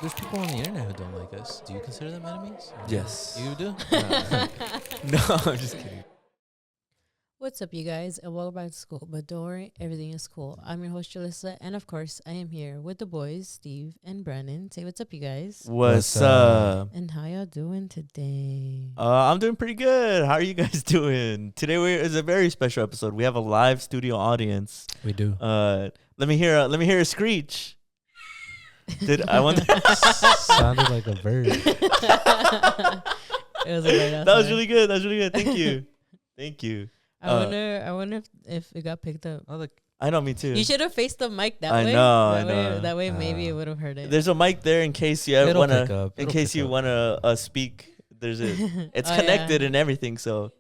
there's people on the internet who don't like us. Do you consider them enemies? Yes. You do? No, I'm just kidding. What's up, you guys, and welcome back to school. But don't worry, everything is cool. I'm your host, Julyssa, and of course, I am here with the boys, Steve and Brandon. Say what's up, you guys. What's up? And how y'all doing today? I'm doing pretty good. How are you guys doing? Today is a very special episode. We have a live studio audience. We do. Let me hear a screech. Did I wonder? Sounded like a bird. It was a bird. That was really good. Thank you. Thank you. I wonder if it got picked up. Oh, look. I know, me too. You should have faced the mic that I way. know. That way, maybe it would have heard it. There's a mic there in case you It'll wanna pick up. in It'll case pick you up. wanna speak. There's it's Oh, connected yeah. and everything. So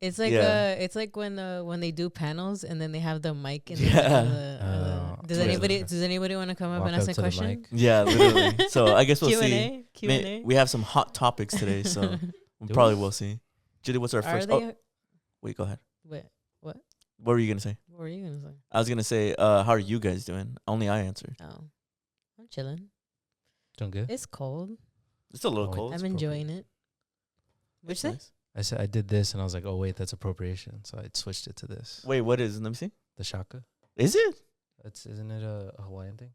It's like Yeah. it's like when they do panels and then they have the mic and Yeah. does Yeah. anybody want to come up Walk and ask up a to the question? mic. yeah, literally. So I guess we'll see. Q&A. We have some hot topics today, so we Do probably we? will see. Julie, what's our Are first? they? Oh, wait, go ahead. Wait, what? What were you gonna say? What were you gonna say? I was gonna say, how are you guys doing? Only I answered. Oh, I'm chilling. Doing good? It's cold. It's a little Oh, cold. I'm enjoying it. What'd It's you say? nice. I said I did this, and I was like, oh, wait, that's appropriation. So I switched it to this. Wait, what is? Let me see. The shaka. Is it? Isn't it a Hawaiian thing?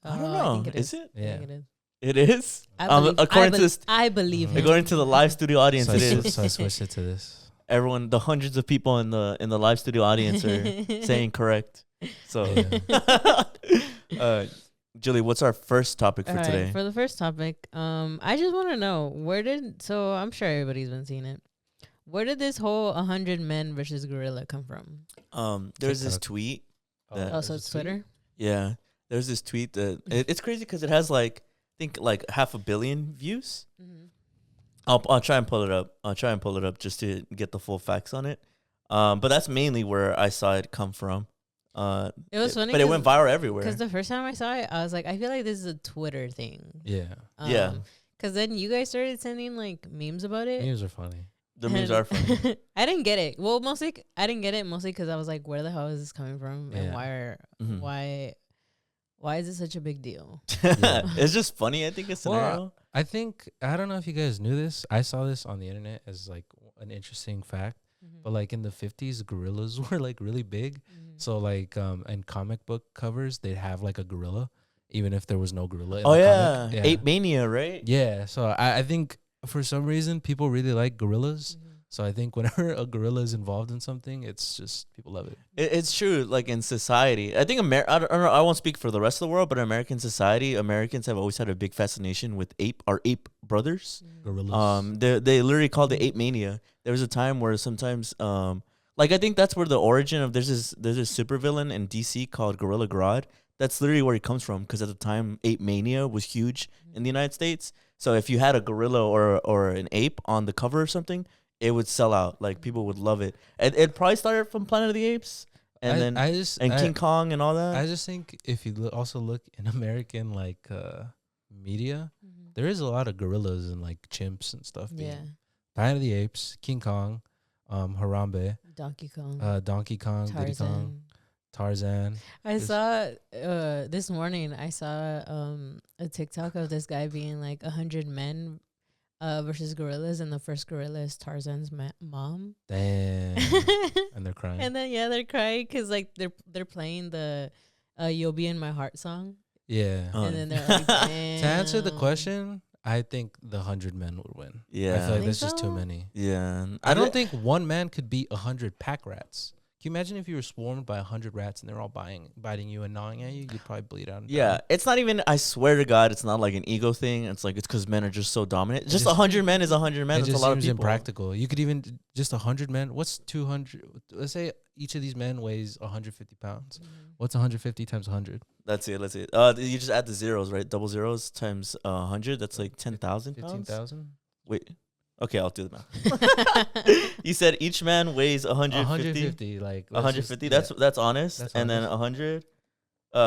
I don't know. think it Is it? I Yeah. think it is. It is. I believe I believe Mhm. him. according to the live studio audience, So it I, is. so I switched it to this. Everyone, the hundreds of people in the live studio audience are saying correct. So, Yeah. Julie, what's our first topic for All right, today? for the first topic, I just want to know so I'm sure everybody's been seeing it. Where did this whole 100 men versus gorilla come from? There's this TikTok. tweet. That- Oh, so it's Twitter? Yeah, there's this tweet that it's crazy because it has like I think like 500 million views. Mm-hmm. I'll try and pull it up. Just to get the full facts on it. But that's mainly where I saw it come from. It was funny, but it went viral everywhere. because the first time I saw it, I was like, I feel like this is a Twitter thing. Yeah. Yeah. Because then you guys started sending like memes about it. Memes are funny. The memes are funny. I didn't get it. Well, I didn't get it mostly because I was like, where the hell is this coming from? And Yeah. Mhm. why is it such a big deal? Yeah. It's just funny. I think it's scenario. I don't know if you guys knew this. I saw this on the internet as like an interesting fact. But like in the 50s, gorillas were like really big. So like in comic book covers, they'd have like a gorilla, even if there was no gorilla in Oh the yeah. comic. Ape Mania, right? Yeah. So I think for some reason people really like gorillas. So I think whenever a gorilla is involved in something, it's just people love it. It's true. Like in society, I think I don't know. I won't speak for the rest of the world, but in American society, Americans have always had a big fascination with our ape brothers. Gorillas. They literally called it Ape Mania. There was a time where sometimes, like I think that's where the origin of there's this supervillain in DC called Gorilla Grodd. That's literally where he comes from because at the time Ape Mania was huge in the United States. So if you had a gorilla or an ape on the cover or something, it would sell out. Like people would love it. It probably started from Planet of the Apes, and King Kong and all that. I just think if you also look in American like media, there is a lot of gorillas and like chimps and stuff. Yeah. Planet of the Apes, King Kong, Harambe, Donkey Kong. Donkey Kong, Diddy Kong, Tarzan. I saw this morning. I saw a TikTok of this guy being like 100 men versus gorillas, and the first gorilla is Tarzan's mom. Damn. And they're crying. And then they're crying because like they're playing the "You'll Be in My Heart" song, Yeah. and then they're like, To answer the "Damn." question, I think the 100 men would win. Yeah. I feel like Think there's just too so? many. Yeah, I don't think one man could beat 100 pack rats. Can you imagine if you were swarmed by 100 rats and they're all biting you and gnawing at you? You'd probably bleed out. And Yeah, die. it's not even. I swear to God, it's not like an ego thing. It's like it's because men are just so dominant. Just just- 100 men is 100 men. It That's a just lot of seems people. impractical. You could even just 100 men. What's 200? Let's say each of these men weighs 150 pounds. What's 150 times 100? Let's see. You just add the zeros, right? Double zeros times 100. That's like 10,000 pounds. 15,000. Wait. Okay, I'll do the math. You said each man weighs 150. 150. Like let's 150. just- That's honest. That's and then honest. 100.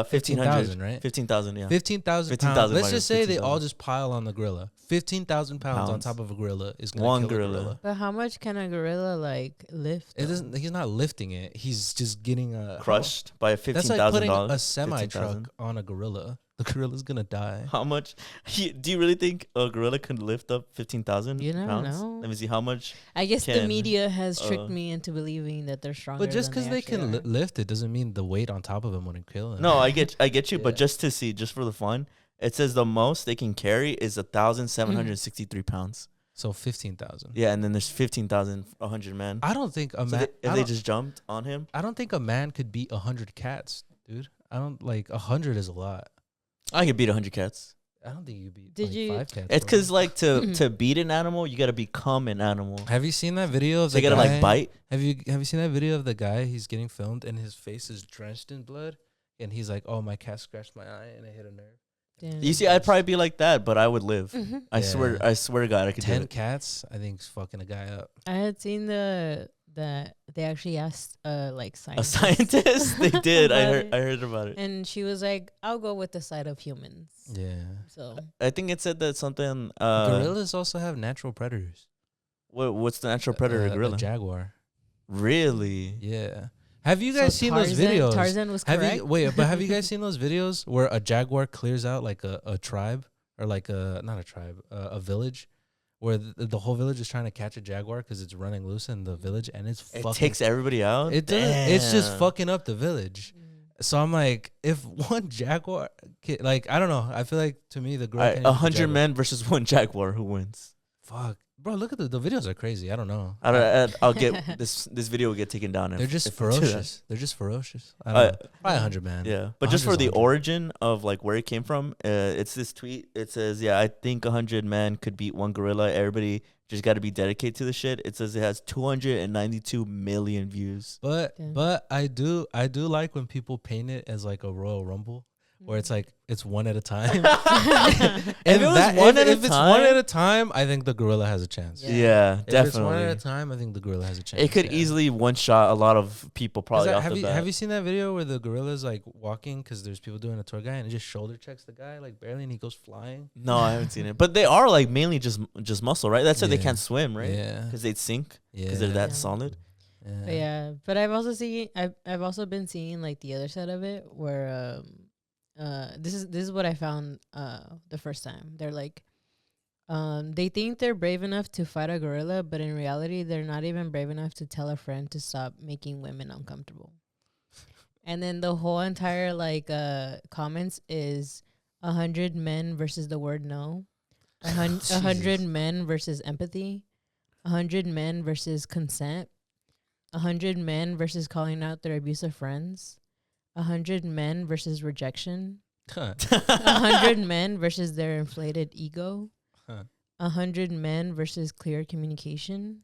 15,000, 1500. right? 15,000. Yeah. 15,000 15,000 pounds. Let's minus just say they 15,000. all just pile on the gorilla. 15,000 pounds on Pounds. top of a gorilla is gonna One kill gorilla. a gorilla. But how much can a gorilla like lift? It doesn't. He's not lifting it. He's just getting a Crushed by That's $15,000. like putting a semi truck 15,000. on a gorilla. The gorilla's gonna die. How much? Do you really think a gorilla could lift up 15,000 You never pounds? know. Let me see how much. I guess the can, media has tricked me into believing that they're stronger. But just because because they can lift it doesn't mean the weight on top of him wouldn't kill him. No, I get you. But Yeah. just to see, just for the fun, it says the most they can carry is 1,763 pounds. So 15,000. Yeah, and then there's 15,100 men. I don't think a So man. if they just jumped on him, I don't think a man could beat 100 cats, dude. I don't like 100 is a lot. I could beat 100 cats. I don't think you beat Did like you- 5 cats. It's bro. because like to beat an animal, you gotta become an animal. Have you seen that video of So you the gotta guy? like bite. Have you seen that video of the guy? He's getting filmed and his face is drenched in blood, and he's like, "Oh, my cat scratched my eye and it hit a nerve." Damn. You see, I'd probably be like that, but I would live. Mhm. I swear to God, I could do 10 it. cats, I think, is fucking a guy up. I had seen that they actually asked like A scientists. scientist? They did. about it. I heard about it. And she was like, "I'll go with the side of humans." Yeah. So I think it said that something. Gorillas also have natural predators. What's the natural predator? A Gorilla. jaguar. Really? Yeah. Have you guys seen those Tarzan- videos? Tarzan was Have correct. you wait? But have you guys seen those videos where a jaguar clears out like a tribe or like not a tribe, a village, where the whole village is trying to catch a jaguar because it's running loose in the village and it's It fucking. takes everybody out. It doesn't. It's just Damn. fucking up the village. So I'm like, if one jaguar, like I don't know, I feel like to me the girl. Alright, 100 men versus one jaguar. Who wins? Fuck, bro, look at the videos are crazy. I don't know. I'll get this. This video will get taken down. They're just if we do that. ferocious. They're just ferocious. I don't know. Probably 100 man. Yeah, but just for 100's the 100. origin of like where it came from, it's this tweet. It says, "Yeah, I think 100 men could beat one gorilla. Everybody just got to be dedicated to the shit." It says it has 292 million views. But Damn. but I do like when people paint it as like a Royal Rumble where it's like it's one at a time. If it was that- one at a if it's one time- at a time, I think the gorilla has a chance. Yeah. Yeah, If it's one at definitely. a time, I think the gorilla has a chance. It could yeah. easily one shot a lot of people probably off have the you bat. have you seen that video where the gorilla's like walking because there's people doing a tour guide and it just shoulder checks the guy like barely and he goes flying? No, I haven't seen it. But they are like mainly just muscle, right? That's why they Yeah. can't swim, right? Yeah. Because they'd sink Yeah. because they're that Yeah. solid. But yeah, but I've also been seeing like the other side of it where this is what I found the first time. They're like they think they're brave enough to fight a gorilla, but in reality they're not even brave enough to tell a friend to stop making women uncomfortable. And then the whole entire like comments is 100 men versus the word no. 100 men versus empathy. 100 men versus consent. 100 men versus calling out their abusive friends. 100 men versus rejection. Huh. 100 men versus their inflated ego. Huh. 100 men versus clear communication.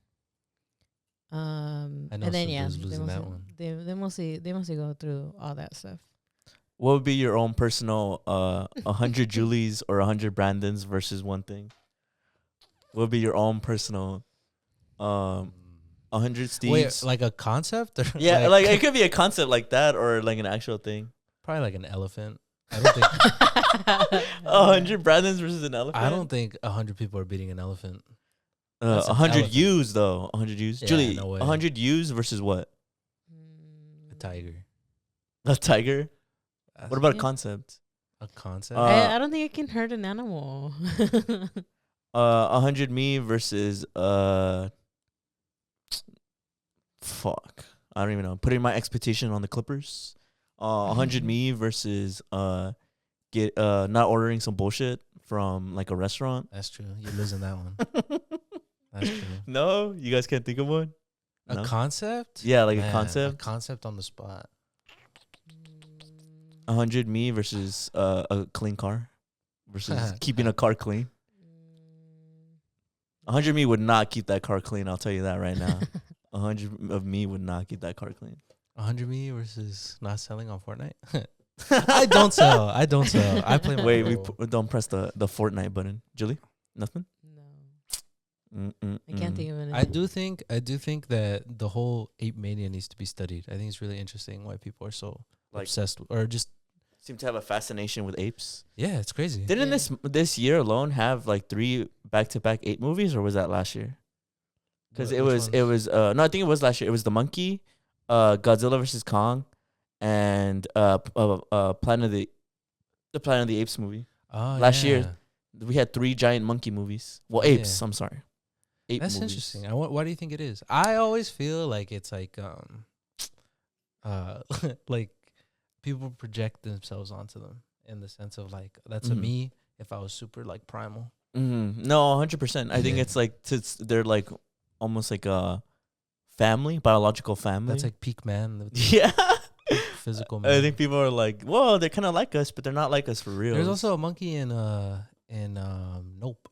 I know And then yeah, Subaru's losing that one. They mostly go through all that stuff. What would be your own personal 100 Julies or 100 Brandons versus one thing? What would be your own personal 100 Steves? Wait, like a concept? Or yeah, like it could be a concept like that or like an actual thing. probably like an elephant. I don't think 100 Brandons versus an elephant? I don't think 100 people are beating an elephant. 100 elephant. U's though. 100 U's. Yeah, Julie, no way. 100 U's versus what? A tiger. A tiger? That's What about a Yeah. concept? a concept? I don't think it can hurt an animal. 100 me versus fuck. I don't even know. Putting my expectation on the Clippers. 100 me versus get not ordering some bullshit from like a restaurant. That's true. You're losing that one. That's true. No, you guys can't think of one. No? A concept? Yeah, like Man, a concept. A concept on the spot. 100 me versus a clean car versus keeping a car clean. 100 me would not keep that car clean. I'll tell you that right now. 100 of me would not keep that car clean. 100 me versus not selling on Fortnite. I don't sell. I don't sell. I play. Wait, Marvel. don't press the Fortnite button. Julie, nothing. No, I can't think of anything. I do think that the whole ape mania needs to be studied. I think it's really interesting why people are so Like- obsessed or just Seem to have a fascination with apes. yeah, it's crazy. Didn't Yeah. this year alone have like 3 back-to-back ape movies, or was that last year? Because Which it ones? was no, I think it was last year. It was the monkey, Godzilla versus Kong, and Planet of the The Planet of the Apes movie. Oh, Last yeah. year. We had 3 giant monkey movies. Well, Yeah. apes. I'm sorry. 8 That's movies. interesting. Why do you think it is? I always feel like it's like like people project themselves onto them in the sense of like that's a Mhm. me if I was super like primal. No, 100%. I think Yeah. it's like they're like almost like a family, biological family. That's like peak man, the yeah. physical man. I think people are like, whoa, they're kind of like us, but they're not like us for real. There's also a monkey in Nope.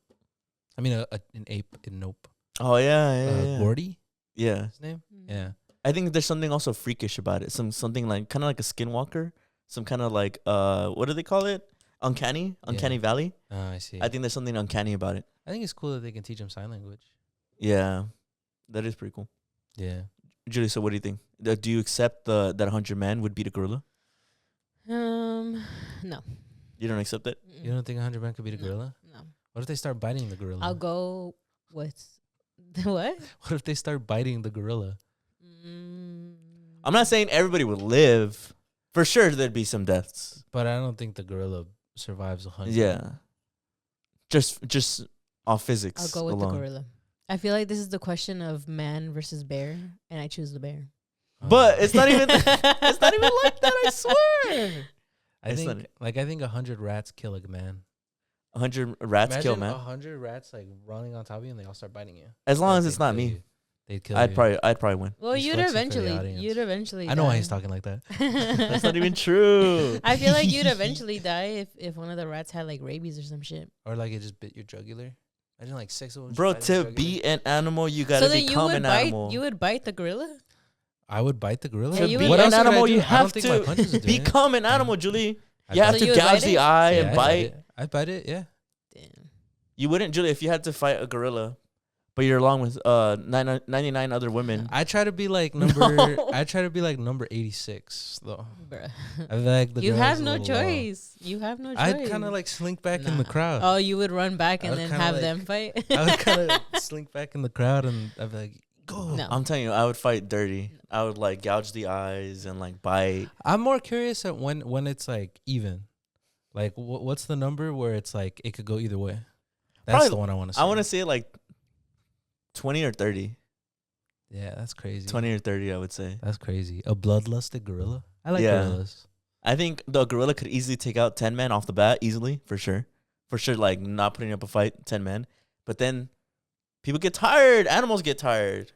I mean an ape in Nope. Oh yeah. Gordy, Yeah. his name. Mm. Yeah. I think there's something also freakish about it. Something like kind of like a skinwalker. Some kind of like what do they call it? Uncanny Yeah. Valley. I see. I think there's something uncanny about it. I think it's cool that they can teach him sign language. Yeah, that is pretty cool. Yeah. Julie, so what do you think? Do you accept that 100 man would beat a gorilla? No. You don't accept it? You don't think 100 men could beat a No. gorilla? No. What if they start biting the gorilla? I'll go with what? What if they start biting the gorilla? I'm not saying everybody would live. For sure, there'd be some deaths. But I don't think the gorilla survives 100. Yeah. Just off physics. I'll go with alone. the gorilla. I feel like this is the question of man versus bear, and I choose the bear. But it's not even. It's not even like that. I swear. I It's think not- like I think 100 rats kill a man. 100 rats kill man. 100 rats like running on top of you and they all start biting you. As long Like, as they'd it's not kill me, you. They'd kill I'd you. probably win. Well, He's you'd flexing for the eventually audience. die. I know why he's talking like that. That's not even true. I feel like you'd eventually die if one of the rats had like rabies or some shit. Or like it just bit your jugular. Imagine like 6 of them. just Bro, biting your to jugular. be an animal, you gotta So then you become would an bite. animal. You would bite the gorilla. I would bite the gorilla. Yeah, you would be bite- an else would I animal, do? you I don't have think my to punches would do it. become an animal, Julie. I'd You have bite to So you would gouge bite the it? eye Yeah, and I'd bite. it. I'd bite it, yeah. Damn. You wouldn't, Julie, if you had to fight a gorilla, but you're along with 99 other women. I try to be like No. I try to be like number 86 though. Bruh. I feel like the You girl's have a no little low. choice. You have no choice. I'd kind of like slink back in the Nah. crowd. Oh, you would run back I and would then kinda have like- them fight. I would kind of slink back in the crowd and I'd be like, go. No. I'm telling you, I would fight dirty. I would like gouge the eyes and like bite. I'm more curious at when it's like even. Like what's the number where it's like it could go either way? That's Probably- the one I want to see. I want to say like 20 or 30. Yeah, that's crazy. 20 or 30, I would say. That's crazy. A bloodlusted gorilla? I like Yeah. gorillas. I think the gorilla could easily take out 10 men off the bat, easily, for sure. For sure, like not putting up a fight, 10 men. But then people get tired. Animals get tired.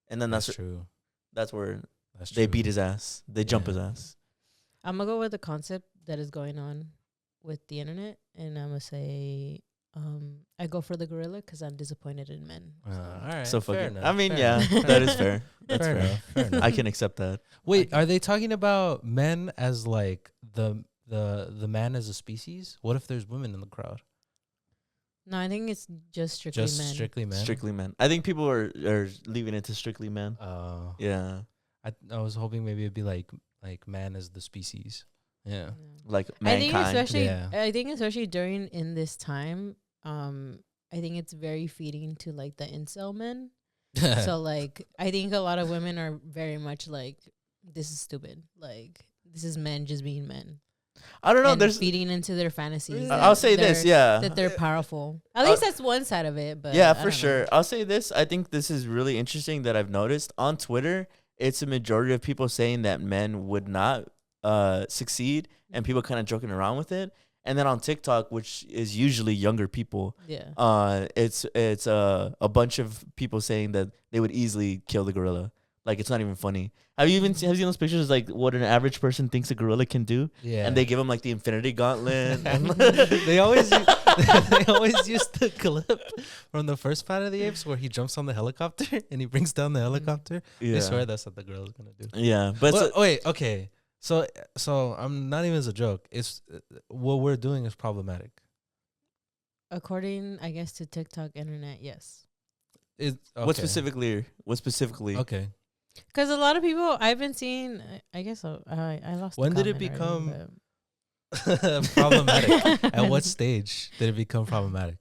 And then That's that's true. that's where That's they true. beat his ass. They jump Yeah. his ass. I'm gonna go with the concept that is going on with the internet, and I'm gonna say I go for the gorilla because I'm disappointed in men. All right. So fair fucking. enough, I mean, fair yeah, enough. that is fair. That's Fair fair. enough, fair enough. I can accept that. Wait, are they talking about men as like the man as a species? What if there's women in the crowd? No, I think it's just strictly Just men. strictly men. Strictly men. I think people are leaving it to strictly men. Yeah. I was hoping maybe it'd be like man as the species. Yeah. Yeah. Like I think mankind. especially Yeah. I think especially during in this time, I think it's very feeding to like the incel men. So like I think a lot of women are very much like, this is stupid. Like this is men just being men. I don't know. And There's. feeding into their fantasies. I'll that say this. they're- Yeah. That they're powerful. At least that's one side of it. But Yeah, I for don't know. sure. I'll say this. I think this is really interesting that I've noticed on Twitter. It's a majority of people saying that men would not succeed, and people kind of joking around with it. And then on TikTok, which is usually younger people, Yeah. it's a bunch of people saying that they would easily kill the gorilla. Like it's not even funny. Have you seen those pictures like what an average person thinks a gorilla can do? Yeah. And they give him like the Infinity Gauntlet. and they always they always use the clip from the first Planet of the Apes where he jumps on the helicopter and he brings down the helicopter. yeah. I swear that's what the girl is gonna do. Yeah, but Well, wait, okay. So I'm not even as a joke. It's what we're doing is problematic. According, I guess, to TikTok internet, yes. what specifically? What specifically? Okay. Because a lot of people I've been seeing, I guess I lost. the When did it comment become already, problematic? but- At what stage did it become problematic?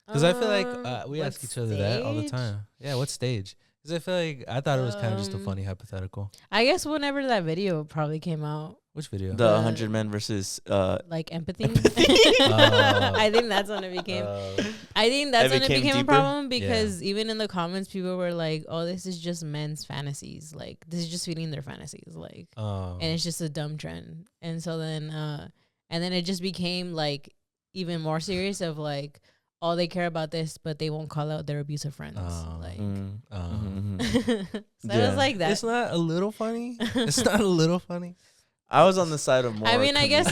Because I feel like we what ask each other that all the stage? time. Yeah, what stage? Because I feel like I thought it was kind of just a funny hypothetical. I guess whenever that video probably came out, Which video? The 100 men versus like empathy. I think that's when it became. I think that's when it became a problem because even in the comments, people were like, "Oh, this is just men's fantasies. Like this is just feeding their fantasies. Like, and it's just a dumb trend." And so then, and then it just became like even more serious of like, oh, they care about this, but they won't call out their abusive friends. Like, so it was like that. It's not a little funny. It's not a little funny. I was on the side of more. I mean, I guess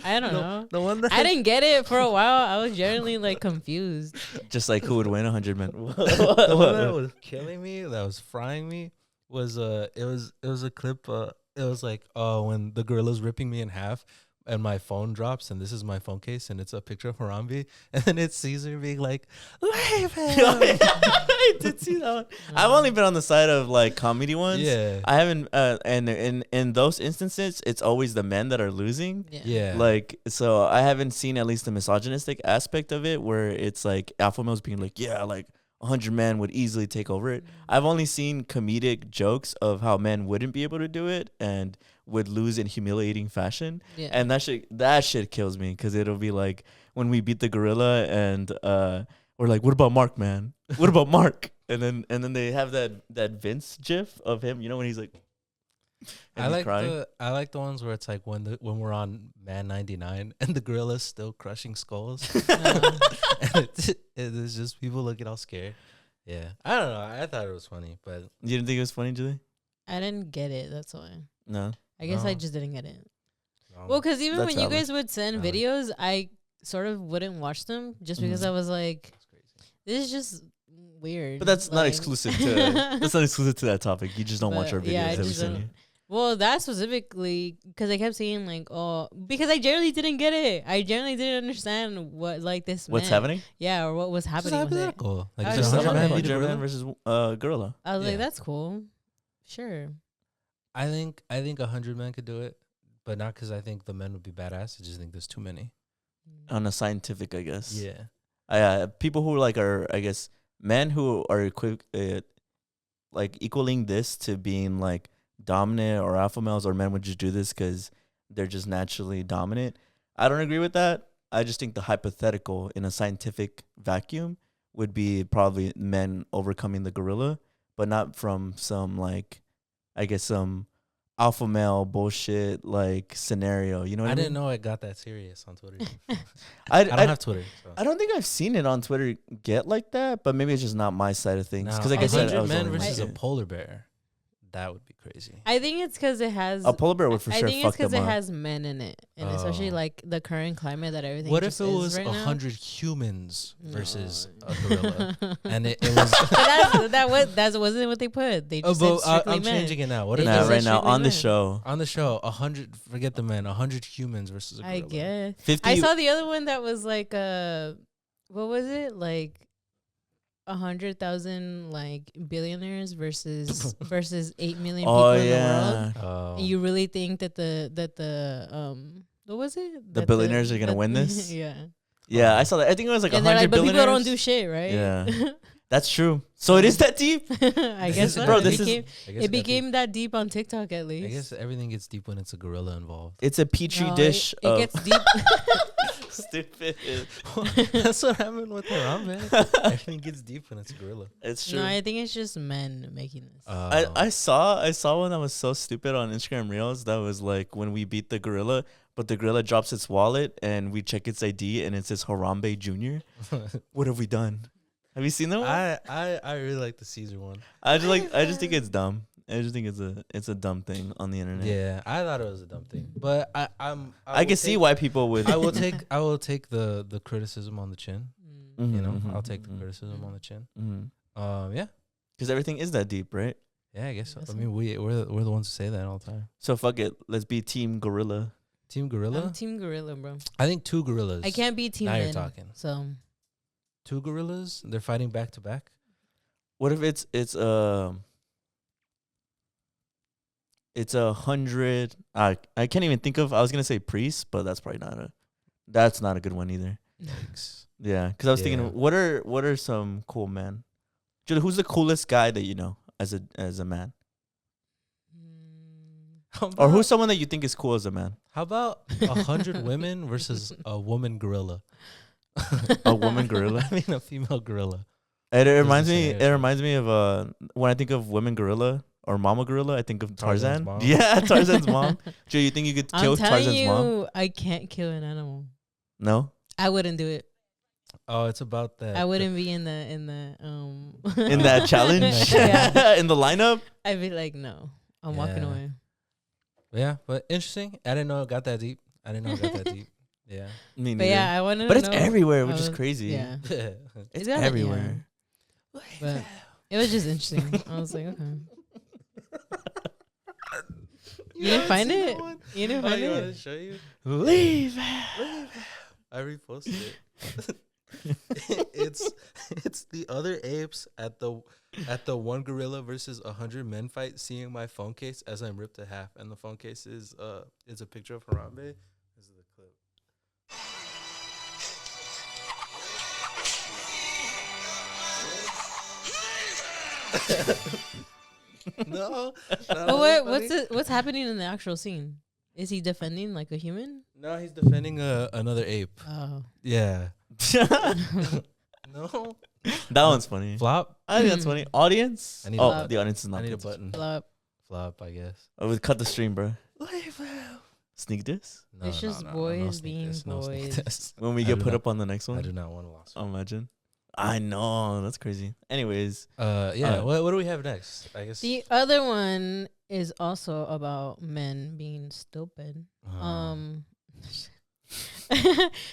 I don't know. The one that I didn't get it for a while. I was generally like confused. Just like who would win 100 men? The one that was killing me, that was frying me, was it was a clip. It was like when the gorilla's ripping me in half. And my phone drops, and this is my phone case, and it's a picture of Harambe, and then it's Caesar being like, "Leave him." I did see that one. I've only been on the side of like comedy ones. Yeah, I haven't. And in those instances, it's always the men that are losing. Yeah. Like, so I haven't seen at least the misogynistic aspect of it, where it's like alpha males being like, yeah, like 100 men would easily take over it. I've only seen comedic jokes of how men wouldn't be able to do it and would lose in humiliating fashion. Yeah. And that shit kills me, because it'll be like when we beat the gorilla and we're like, what about Mark, man? What about Mark? And then they have that Vince gif of him, you know, when he's like, I like the ones where it's like when we're on Man 99 and the gorilla's still crushing skulls. And it's just people looking all scared. Yeah, I don't know. I thought it was funny, but you didn't think it was funny, Julie? I didn't get it. That's why. No. I guess I just didn't get it. Well, because even when you guys would send videos, I sort of wouldn't watch them just because I was like, this is just weird. But that's not exclusive to that topic. You just don't watch our videos every single. Well, that specifically because I kept saying like, oh, because I generally didn't get it. I generally didn't understand what like this. What's happening? Yeah, or what was happening with it. Like 100 men versus gorilla. I was like, that's cool. Sure. I think 100 men could do it, but not because I think the men would be badass. I just think there's too many. On a scientific, I guess. Yeah. People who are, I guess, men who are like equaling this to being like dominant or alpha males, or men would just do this because they're just naturally dominant. I don't agree with that. I just think the hypothetical in a scientific vacuum would be probably men overcoming the gorilla, but not from some like, I guess, some alpha male bullshit like scenario. You know what I mean? Didn't know it got that serious on Twitter. I don't have Twitter. So. I don't think I've seen it on Twitter get like that, but maybe it's just not my side of things. Because like 100 men versus a polar bear, that would be crazy. I think it's because it has a polar bear would for sure. I think it's because it has men in it, and especially like the current climate that everything. What if it was 100 humans versus a gorilla, and it was? That wasn't what they put. They just said strictly I'm men. changing it now. What if right now on the show? On the show, 100. Forget the men. 100 humans versus a gorilla. I guess. 50. I saw the other one that was like what was it like? 100,000 like billionaires versus 8 million people in the world. Oh. And you really think that the what was it? The billionaires are gonna win this? Yeah, I saw that. I think it was like 100 like, but billionaires. People don't do shit, right? Yeah. That's true. So it is that deep? I guess so. Bro, it became that deep on TikTok at least. I guess everything gets deep when it's a gorilla involved. It's a petri dish. It gets deep. Stupid. That's what happened with Harambe. Everything gets deep when it's a gorilla. It's true. No, I think it's just men making this. I saw one that was so stupid on Instagram Reels that was like when we beat the gorilla, but the gorilla drops its wallet and we check its ID and it says Harambe Jr. What have we done? Have you seen that one? I really like the Caesar one. I just think it's dumb. I just think it's a dumb thing on the internet. Yeah, I thought it was a dumb thing, but I can see why people would. I will take the criticism on the chin. Mm-hmm, you know, I'll take the criticism on the chin. Mm-hmm. Yeah, because everything is that deep, right? Yeah, I guess so. I mean, we're the ones who say that all the time. So fuck it, let's be Team Gorilla. Team Gorilla. I'm Team Gorilla, bro. I think 2 gorillas. I can't be Team. Now men, you're talking. So 2 gorillas, they're fighting back to back. What if it's 100? I can't even think of. I was gonna say priests, but that's probably not a good one either. Thanks. Yeah, because I was thinking, what are some cool men? Julie, who's the coolest guy that you know as a man? Or who's someone that you think is cool as a man? How about 100 women versus a woman gorilla? A woman gorilla? I mean, a female gorilla. It reminds the me. scenario. It reminds me of when I think of women gorilla or mama gorilla, I think of Tarzan's Tarzan. mom. Yeah, Tarzan's mom. Joe, you think you could kill I'm telling Tarzan's you, mom? I can't kill an animal. No. I wouldn't do it. Oh, it's about that. I wouldn't be in the In that challenge, Yeah. in the lineup. I'd be like, no, I'm walking Yeah. away. Yeah, but interesting. I didn't know it got that deep. I didn't know it got that deep. Yeah. Me But neither. yeah, I wanted But to it's know. everywhere, I which is was- crazy. Yeah, It's gotta- everywhere. yeah. But it was just interesting. I was like, okay. You didn't find it? You didn't find you want it? to show you? Leave. I reposted it. it's the other apes at the one gorilla versus 100 men fight, seeing my phone case as I'm ripped to half, and the phone case is a picture of Harambe. This is the clip. No. But what's happening in the actual scene? Is he defending like a human? No, he's defending another ape. Oh. Yeah. No. That one's funny. Flop. I think that's funny. Audience? I need Oh, a- the audience is not. I need a paying attention. button. Flop. Flop, I guess. Oh, we cut the stream, bro. Sneak this No, It's just no boys sneak being this, no sneak boys. this. When we I get do put not- up on the next I one. do not want to lose. Imagine. I know. That's crazy. Anyways. Yeah. What do we have next? I guess. The other one is also about men being stupid.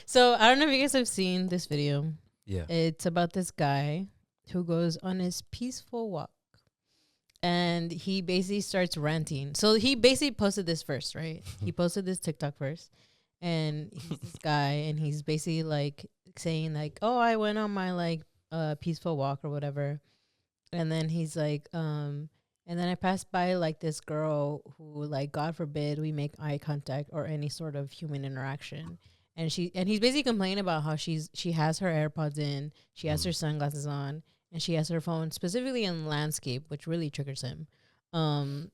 So I don't know if you guys have seen this video. Yeah. It's about this guy who goes on his peaceful walk. And he basically starts ranting. So he basically posted this first, right? He posted this TikTok first. And he's this guy, and he's basically like saying like, oh, I went on my like peaceful walk or whatever. And then he's like, and then I passed by like this girl who like, God forbid we make eye contact or any sort of human interaction. And he's basically complaining about how she has her AirPods in, she has her sunglasses on, and she has her phone specifically in landscape, which really triggers him. And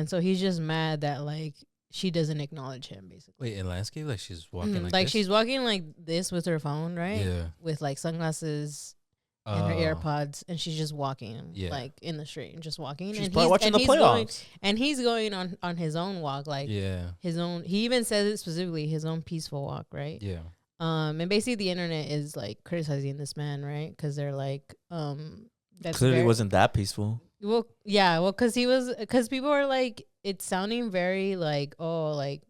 so he's just mad that like she doesn't acknowledge him, basically. Wait, in landscape, like she's walking Like this? she's walking like this with her phone, right? Yeah. With like sunglasses and her AirPods, and she's just walking like in the street and just walking. She's and probably watching the going, playoffs. and he's going on his own walk, like his own. He even says it specifically, his own peaceful walk, right? Yeah. And basically the internet is like criticizing this man, right? Because they're like, that's Clearly wasn't that peaceful. well, yeah, well, because people are like, it's sounding very like, oh, like,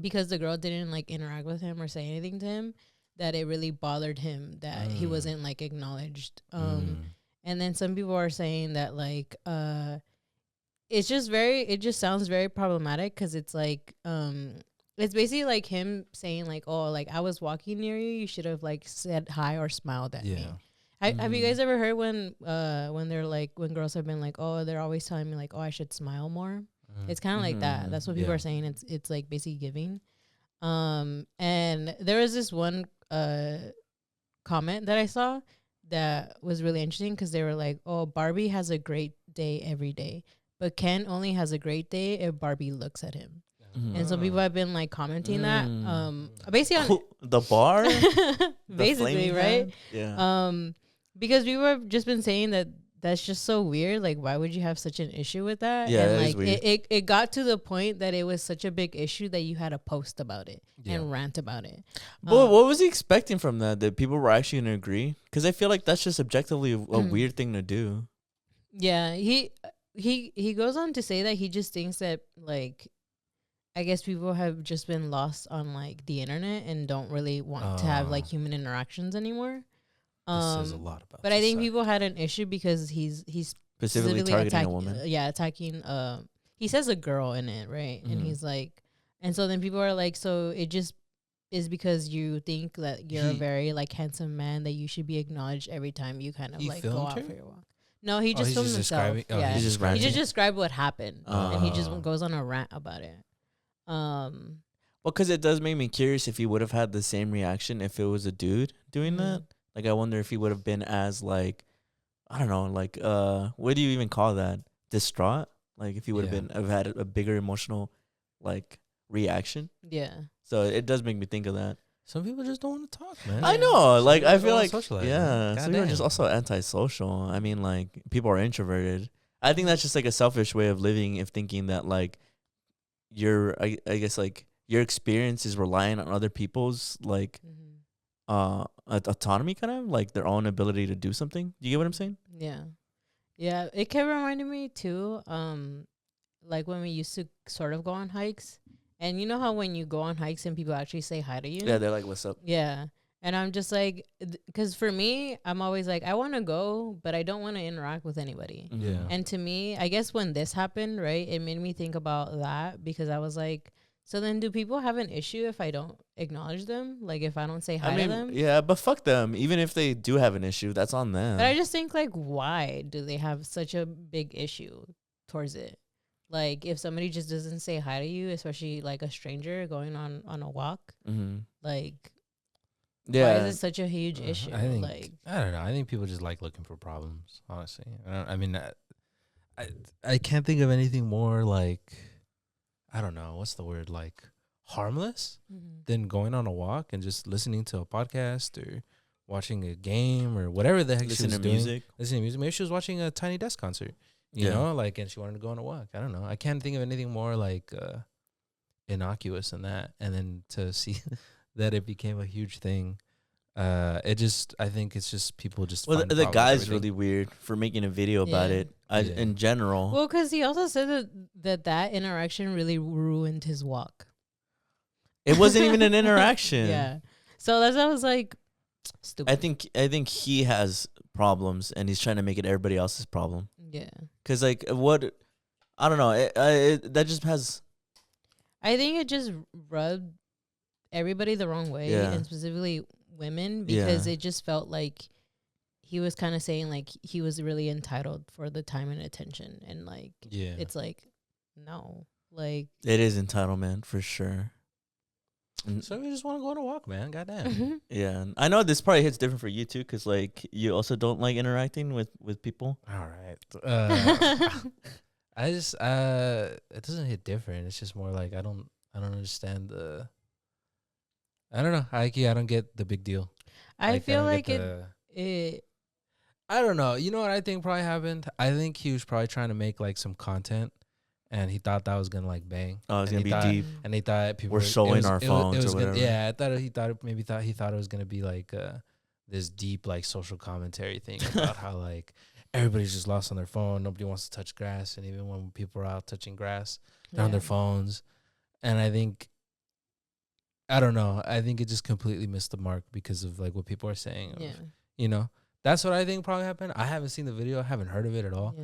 because the girl didn't like interact with him or say anything to him, that it really bothered him that he wasn't like acknowledged. And then some people are saying that like, it just sounds very problematic because it's like, it's basically like him saying like, oh, like I was walking near you, you should have like said hi or smiled at me. Have you guys ever heard when they're like, when girls have been like, oh, they're always telling me like, oh, I should smile more. It's kind of like that. That's what people are saying. It's like basically giving. And there was this one comment that I saw that was really interesting because they were like, oh, Barbie has a great day every day, but Ken only has a great day if Barbie looks at him. And some people have been like commenting that basically on the bar basically, right? Yeah. Because people have just been saying that that's just so weird. Like, why would you have such an issue with that? Yeah, and that like is weird. it got to the point that it was such a big issue that you had to post about it and rant about it. But what was he expecting from that? That people were actually gonna agree? Because I feel like that's just objectively a weird thing to do. Yeah, he goes on to say that he just thinks that like, I guess people have just been lost on like the internet and don't really want to have like human interactions anymore. This says a lot about. But I think people had an issue because he's Specifically targeting a woman. Attacking. He says a girl in it, right? And he's like, and so then people are like, so it just is because you think that you're a very like handsome man that you should be acknowledged every time you kind of He like go filmed out her? for your walk. No, he just he's filmed just himself. describing- oh, Yeah, he's just he ranting? just described what happened, and he just Oh. goes on a rant about it. Well, because it does make me curious if he would have had the same reaction if it was a dude doing that. Like, I wonder if he would have been as like I don't know, like what do you even call that? Distraught? Like if you would have had a bigger emotional like reaction. Yeah. So it does make me think of that. Some people just don't want to talk, man. I know, Some like people I don't feel wanna like socialize, yeah, man. some people are just Goddamn. also antisocial. I mean, like people are introverted. I think that's just like a selfish way of living if thinking that like I guess like your experience is relying on other people's like autonomy, kind of like their own ability to do something. Do you get what I'm saying? Yeah. Yeah. It kept reminding me too, like when we used to sort of go on hikes. And you know how when you go on hikes and people actually say hi to you? Yeah, they're like, "What's up?" Yeah. And I'm just like, because for me, I'm always like, I want to go, but I don't want to interact with anybody. Mhm. Yeah. And to me, I guess when this happened, right, it made me think about that because I was like, so then do people have an issue if I don't acknowledge them? Like if I don't say hi I mean, to them? yeah, but fuck them. Even if they do have an issue, that's on them. But I just think like, why do they have such a big issue towards it? Like if somebody just doesn't say hi to you, especially like a stranger going on a walk, like why is it such a huge issue? I think Like I don't know. I think people just like looking for problems. Honestly, I mean, I can't think of anything more like I don't know what's the word like harmless than going on a walk and just listening to a podcast or watching a game or whatever the heck she was doing. Music. Listening to music. Maybe she was watching a Tiny Desk concert. You know, like, and she wanted to go on a walk. I don't know. I can't think of anything more like innocuous than that. And then to see that it became a huge thing, it just, I think it's just people just. Well, find the guy's really weird for making a video about Yeah. it. In general. well, because he also said that interaction really ruined his walk. It wasn't even an interaction. Yeah. So that's why I was like, stupid. I think he has problems and he's trying to make it everybody else's problem. Yeah. Cause like what, I don't know. That just has. I think it just rubbed everybody the wrong way, Yeah. and specifically women, because it just felt like he was kind of saying like he was really entitled for the time and attention, and like it's like no, like It is entitlement for sure. So we just want to go on a walk, man. Goddamn. Yeah, I know this probably hits different for you too, cause like you also don't like interacting with people. All right. I just it doesn't hit different. It's just more like I don't understand the. I don't know. I don't get the big deal. I feel like it. I don't know. You know what I think probably happened? I think he was probably trying to make like some content, and he thought that was gonna like bang. Oh, it's gonna be deep. And they thought people We're showing our phones or whatever. Yeah, I thought he thought it was gonna be like this deep like social commentary thing about how like everybody's just lost on their phone. Nobody wants to touch grass, and even when people are out touching grass, they're on their phones. And I don't know. I think it just completely missed the mark because of like what people are saying. You know, that's what I think probably happened. I haven't seen the video. I haven't heard of it at all.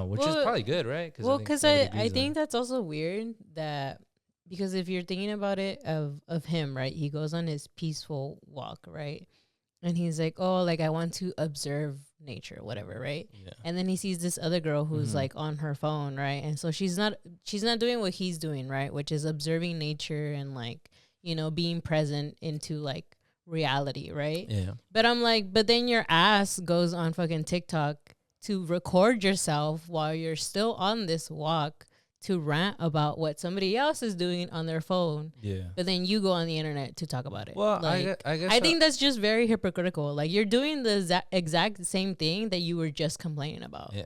Which is probably good, right? Because I think that's also weird that because if you're thinking about it of him, right? He goes on his peaceful walk, right? And he's like, oh, like I want to observe nature, whatever, right? Yeah. And then he sees this other girl who's like on her phone, right? And so she's not doing what he's doing, right? Which is observing nature and like, you know, being present into like reality, right? Yeah. But I'm like, but then your ass goes on fucking TikTok to record yourself while you're still on this walk to rant about what somebody else is doing on their phone. Yeah. But then you go on the internet to talk about it. Well, like, I guess I think that's just very hypocritical. Like you're doing the exact same thing that you were just complaining about. Yeah.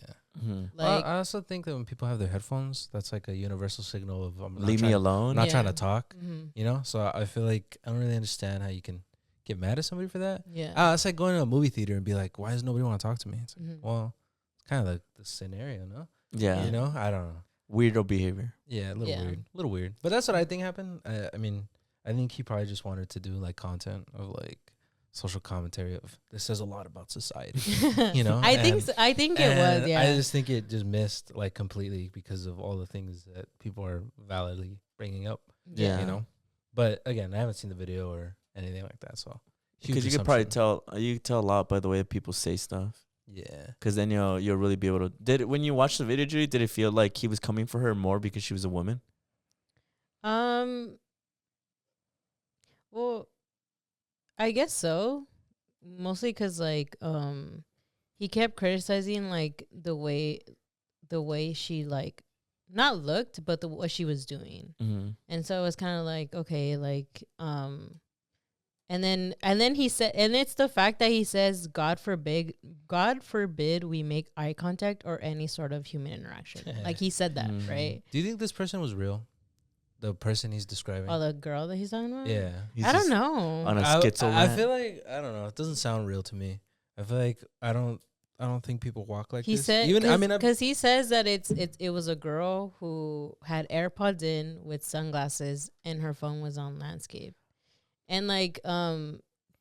Like I also think that when people have their headphones, that's like a universal signal of leave me alone. I'm not trying to talk. You know? So I feel like I don't really understand how you can get mad at somebody for that. Yeah. It's like going to a movie theater and be like, why does nobody want to talk to me? It's like, well, it's kind of the scenario, no? Yeah. You know? I don't know. Weirdo behavior. Yeah, a little weird. But that's what I think happened. I mean, I think he probably just wanted to do like content of like social commentary of this says a lot about society. You know? I think it was, yeah. I just think it just missed like completely because of all the things that people are validly bringing up. Yeah. You know? But again, I haven't seen the video or anything like that, so because you could probably tell a lot by the way people say stuff. Yeah, because then you'll really be able to. When you watch the video, Judy, did it feel like he was coming for her more because she was a woman? Well, I guess so. Mostly because like he kept criticizing like the way she like not looked, but what she was doing. And so it was kind of like, okay, like and then he said, and it's the fact that he says, God forbid we make eye contact or any sort of human interaction. Like he said that, right? Do you think this person was real? The person he's describing? Oh, the girl that he's talking about? Yeah. I don't know. On a schizo I rant. feel like, I don't know. It doesn't sound real to me. I feel like I don't think people walk like He this. said, Even, because he says that it was a girl who had AirPods in with sunglasses and her phone was on landscape. And like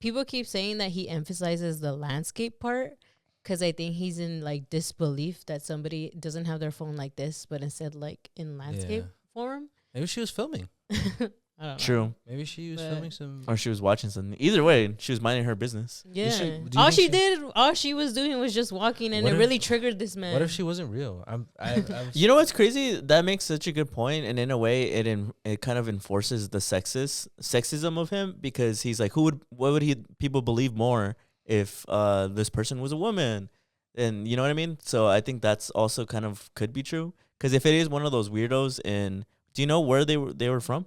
people keep saying that he emphasizes the landscape part because I think he's in like disbelief that somebody doesn't have their phone like this, but instead like in landscape form. Maybe she was filming. I don't know. True. Maybe she was filming some. Or she was watching something. Either way, she was minding her business. Yeah. Do you All think all she was doing was just walking, and What it if- really triggered this man. What if she wasn't real? You know what's crazy? That makes such a good point, and in a way, it kind of enforces the sexism of him because he's like, what would people believe more if this person was a woman, and you know what I mean? So I think that's also kind of could be true because if it is one of those weirdos, and do you know where they were from?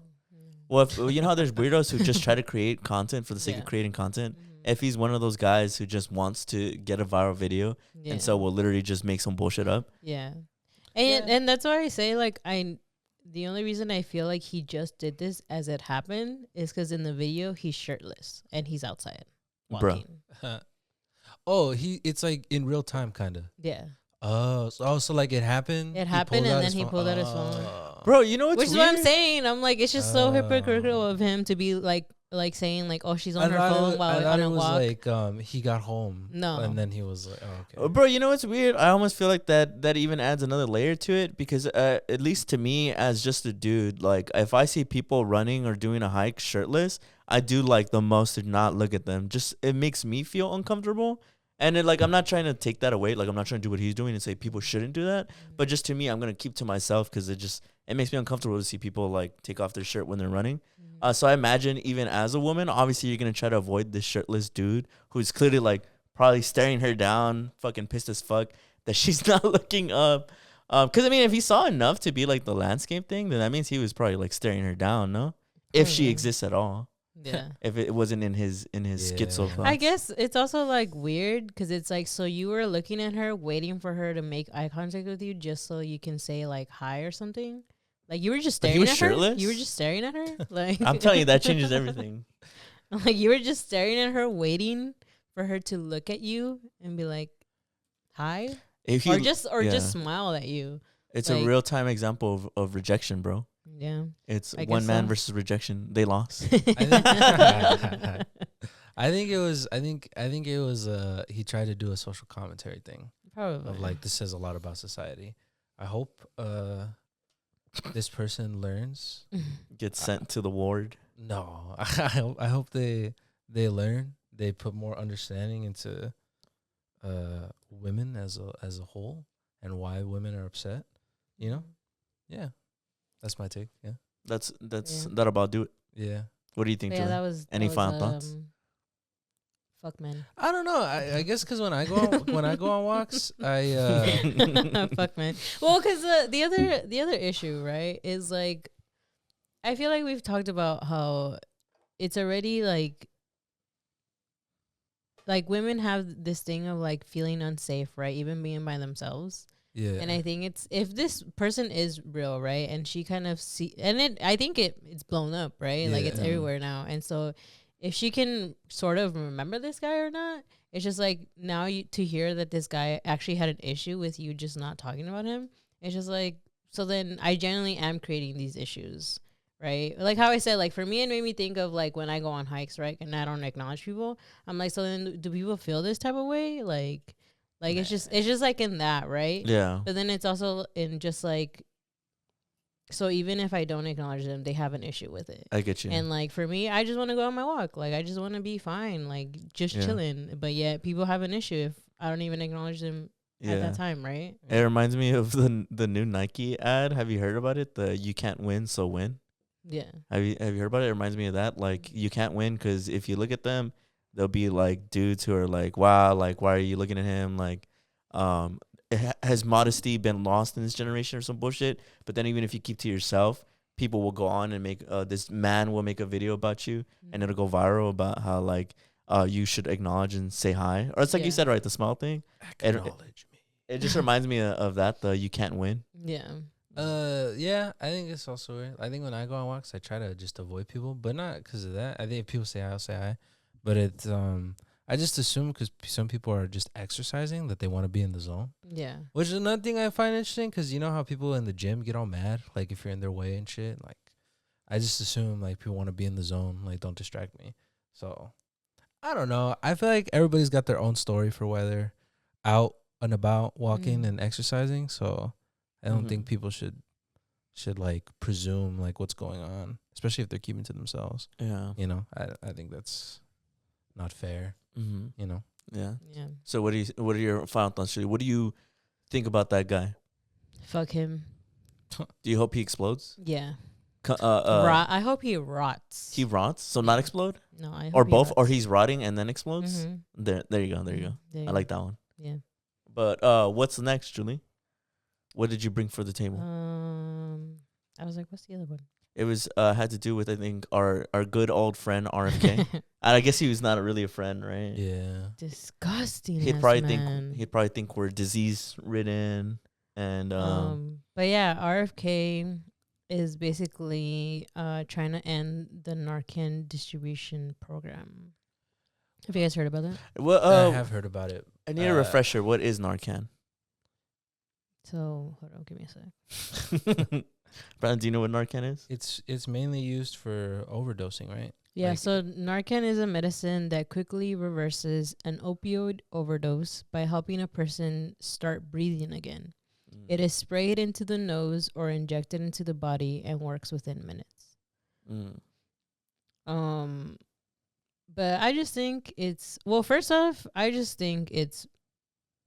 Well, if, you know how there's weirdos who just try to create content for the sake of creating content. If he's one of those guys who just wants to get a viral video, and so will literally just make some bullshit up. Yeah. And that's why I say like the only reason I feel like he just did this as it happened is because in the video he's shirtless and he's outside walking. Oh, it's like in real time, kind of. Yeah. Oh, so like it happened. It happened, and then he pulled out his phone. Bro, you know what's Which is weird? what I'm saying. I'm like, it's just so hypocritical of him to be like saying like, oh, she's on her phone while on a walk. Like he got home. No. And then he was like, oh, okay. Bro, you know what's weird? I almost feel like that even adds another layer to it because at least to me as just a dude, like if I see people running or doing a hike shirtless, I do like the most to not look at them. Just it makes me feel uncomfortable. And it, like I'm not trying to take that away. Like I'm not trying to do what he's doing and say people shouldn't do that. But just to me, I'm gonna keep to myself because it makes me uncomfortable to see people like take off their shirt when they're running. So I imagine even as a woman, obviously you're gonna try to avoid this shirtless dude who's clearly like probably staring her down, fucking pissed as fuck that she's not looking up. Because I mean, if he saw enough to be like the landscape thing, then that means he was probably like staring her down, no? If she exists at all. Yeah. If it wasn't in his schizo thoughts. I guess it's also like weird because it's like, so you were looking at her, waiting for her to make eye contact with you just so you can say like hi or something. Like you were just Like, he staring was at shirtless? her. You were just staring at her. Like I'm telling you, that changes everything. like you were just staring at her, waiting for her to look at you and be like, hi, If or you, just smile at you. it's like- a real time example of rejection, bro. Yeah. It's I one guess man so. versus rejection. They lost. I think it was he tried to do a social commentary thing Probably. of like this says a lot about society. I hope this person learns. Get sent to the ward. No, I hope they learn. They put more understanding into women as a whole and why women are upset. You know, yeah, that's my take. Yeah, That's Yeah. that about do it. yeah. What do you think, But yeah, Julie? that was Any that final was, thoughts? Fuck man. I don't know. I guess because when I go on walks, I Fuck man. Well, because the other issue, right, is like, I feel like we've talked about how it's already like women have this thing of like feeling unsafe, right, even being by themselves. yeah. And I think it's, if this person is real, right, and she kind of I think it's blown up, right, like it's Yeah. everywhere now, and so if she can sort of remember this guy or not, it's just like now to hear that this guy actually had an issue with you just not talking about him, it's just like, so then I genuinely am creating these issues, right? Like how I said, like for me, it made me think of like when I go on hikes, right, and I don't acknowledge people, I'm like, so then do people feel this type of way? Like it's just like in that, right? Yeah. But then it's also in just like, so even if I don't acknowledge them, they have an issue with it. I get you. And like for me, I just want to go on my walk. Like I just want to be fine, like just chilling. But yet people have an issue if I don't even acknowledge them at that time, right? It reminds me of the new Nike ad. Have you heard about it? The "You can't win, so win." Yeah. Have you heard about it? It reminds me of that. Like you can't win because if you look at them, there'll be like dudes who are like, wow, like why are you looking at him? Like, has modesty been lost in this generation or some bullshit? But then even if you keep to yourself, people will go on and make this man will make a video about you, and it'll go viral about how like you should acknowledge and say hi, or it's like you said, right, the small thing. Acknowledge me. It just reminds me of that, the you can't win. Yeah. Yeah, I think it's also weird. I think when I go on walks, I try to just avoid people, but not because of that. I think if people say hi, I'll say hi. But it's I just assume because some people are just exercising that they want to be in the zone. Yeah. Which is another thing I find interesting because you know how people in the gym get all mad, like if you're in their way and shit. Like, I just assume like people want to be in the zone, like don't distract me. So, I don't know. I feel like everybody's got their own story for why they're out and about walking and exercising. So, I don't think people should like presume like what's going on, especially if they're keeping to themselves. Yeah, You know, I think that's not fair. You know. Yeah. Yeah. So what are your final thoughts? What do you think about that guy? Fuck him. Do you hope he explodes? Yeah. I I hope he rots. he rots, so not explode, No, I hope or he both, rots. or he's rotting and then explodes. Mhm. There you go. There you go. There you I go. like that one. Yeah. But what's next, Julie? What did you bring for the table? I was like, what's the other one? It was had to do with, I think, our good old friend RFK. And I guess he was not really a friend, right? Yeah. Disgusting. He'd ass probably man. think we're disease ridden, and But yeah, RFK is basically trying to end the Narcan distribution program. Have you guys heard about that? well, I have heard about it. I need a refresher. What is Narcan? So hold on, give me a sec. Brandon, do you know what Narcan is? It's mainly used for overdosing, right? Yeah, Like- so Narcan is a medicine that quickly reverses an opioid overdose by helping a person start breathing again. It is sprayed into the nose or injected into the body and works within minutes. But I just think first off, I just think it's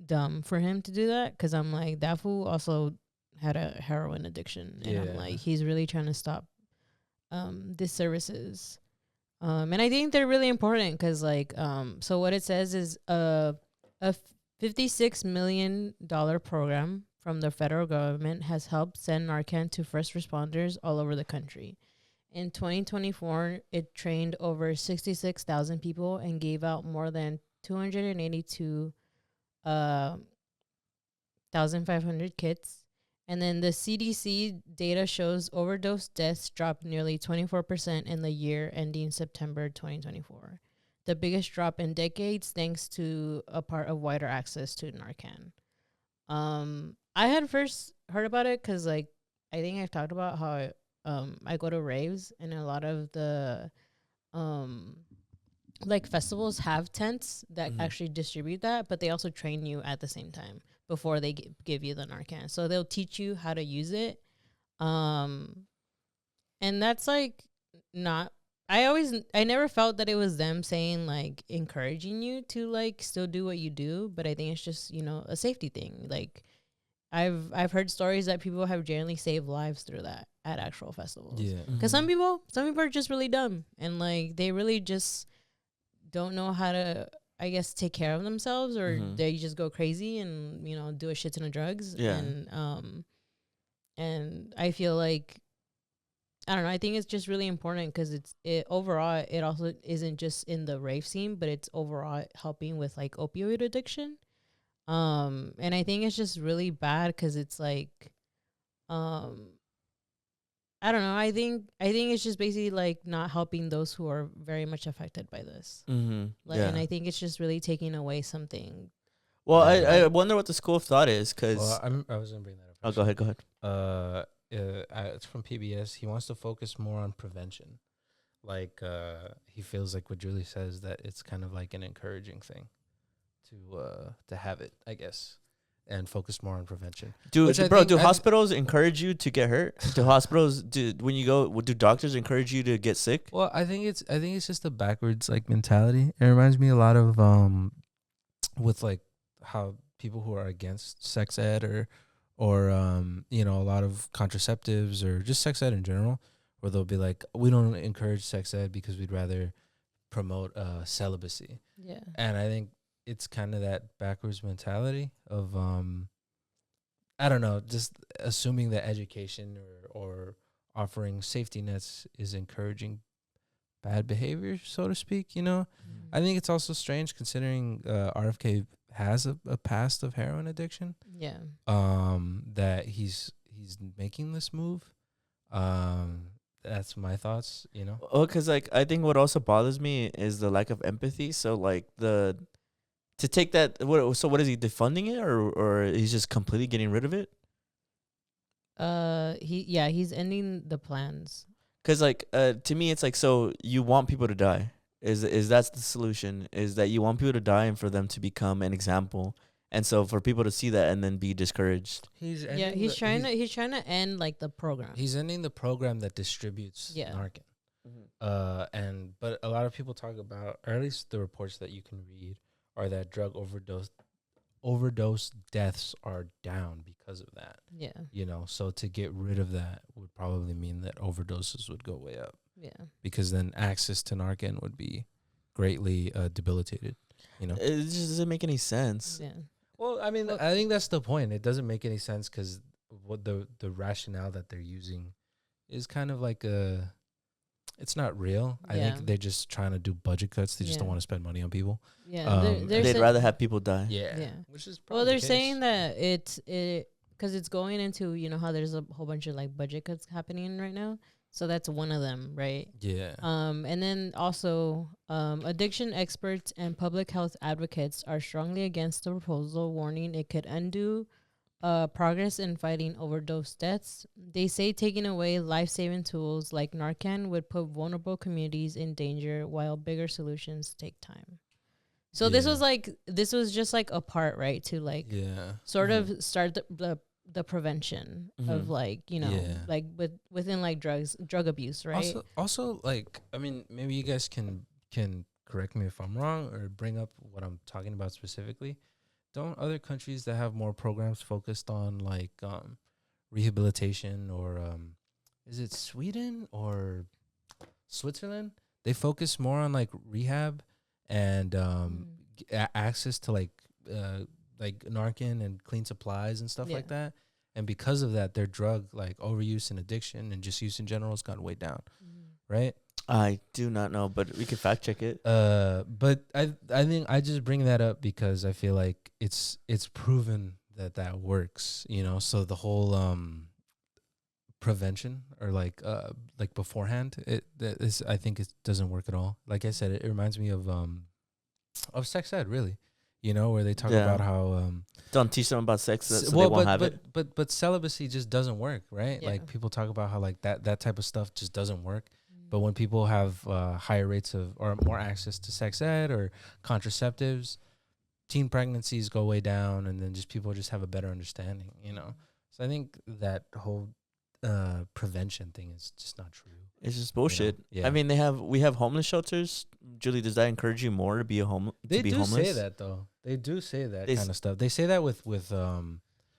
dumb for him to do that, because I'm like, that fool also had a heroin addiction, and I'm like, he's really trying to stop these services. And I think they're really important because, like, so what it says is a $56 million program from the federal government has helped send Narcan to first responders all over the country. In 2024, it trained over 66,000 people and gave out more than 282,500 kits. And then the CDC data shows overdose deaths dropped nearly 24% in the year ending September 2024. The biggest drop in decades, thanks to a part of wider access to Narcan. I had first heard about it because, like, I think I've talked about how I go to raves, and a lot of the like festivals have tents that actually distribute that, but they also train you at the same time before they give you the Narcan. So they'll teach you how to use it. And that's like not, I never felt that it was them saying like encouraging you to like still do what you do, but I think it's just, you know, a safety thing. Like I've heard stories that people have generally saved lives through that at actual festivals. Yeah. Because some people are just really dumb, and like they really just don't know how to, I guess, take care of themselves, or they just go crazy and, you know, do a shit ton of drugs. Yeah. And I feel like, I don't know, I think it's just really important because it overall, it also isn't just in the rave scene, but it's overall helping with like opioid addiction. And I think it's just really bad because it's like, I don't know. I think it's just basically like not helping those who are very much affected by this. Like, and I think it's just really taking away something. Well, I wonder what the school of thought is, because I was gonna bring that up. Oh, go ahead. It's from PBS. He wants to focus more on prevention. Like, he feels like what Julie says, that it's kind of like an encouraging thing to have it, I guess, and focus more on prevention. Do hospitals encourage you to get hurt? Do doctors encourage you to get sick? Well, I think it's just a backwards like mentality. It reminds me a lot of with like how people who are against sex ed or you know, a lot of contraceptives or just sex ed in general, where they'll be like, we don't encourage sex ed because we'd rather promote celibacy. Yeah. And I think it's kind of that backwards mentality of I don't know, just assuming that education or offering safety nets is encouraging bad behavior, so to speak. I think it's also strange considering RFK has a past of heroin addiction. Yeah. That he's making this move. That's my thoughts. Oh, because like I think what also bothers me is the lack of empathy. So like to take that, what is he defunding it or he's just completely getting rid of it? He's ending the plans. Because like to me it's like, so you want people to die, is that's the solution, is that you want people to die and for them to become an example, and so for people to see that and then be discouraged. He's trying to end like the program. He's ending the program that distributes Narcan. But a lot of people talk about, or at least the reports that you can read, are that drug overdose deaths are down because of that. Yeah. So to get rid of that would probably mean that overdoses would go way up. Yeah. Because then access to Narcan would be greatly debilitated. It just doesn't make any sense. Yeah. Well, I mean, I think that's the point. It doesn't make any sense because what the rationale that they're using is kind of like it's not real. I think they're just trying to do budget cuts. They just don't want to spend money on people. Yeah, they'd rather have people die. Yeah. Which is well, they're saying that it's because it's going into how there's a whole bunch of like budget cuts happening right now. So that's one of them, right? Yeah. And then also, addiction experts and public health advocates are strongly against the proposal, warning it could undo progress in fighting overdose deaths. They say taking away life-saving tools like Narcan would put vulnerable communities in danger, while bigger solutions take time. So this was just like a part, right, to like sort of start the prevention of like like within like drug abuse, right? Also like, I mean, maybe you guys can correct me if I'm wrong or bring up what I'm talking about specifically. Don't other countries that have more programs focused on like rehabilitation, or is it Sweden or Switzerland? They focus more on like rehab and access to like Narcan and clean supplies and stuff like that. And because of that, their drug like overuse and addiction and just use in general has gone way down, right? I do not know, but we could fact check it. But I think I just bring that up because I feel like it's proven that works, So the whole prevention or like beforehand, I think it doesn't work at all. Like I said, it reminds me of sex ed, really. Where they talk about how don't teach them about sex, so they won't have it. But celibacy just doesn't work, right? Yeah. Like people talk about how like that type of stuff just doesn't work. But when people have higher rates of or more access to sex ed or contraceptives, teen pregnancies go way down, and then just people just have a better understanding, So I think that whole prevention thing is just not true. It's just bullshit. Yeah. I mean, we have homeless shelters. Julie, does that encourage you more to be homeless? They do say that though. They do say that kind of stuff. They say that with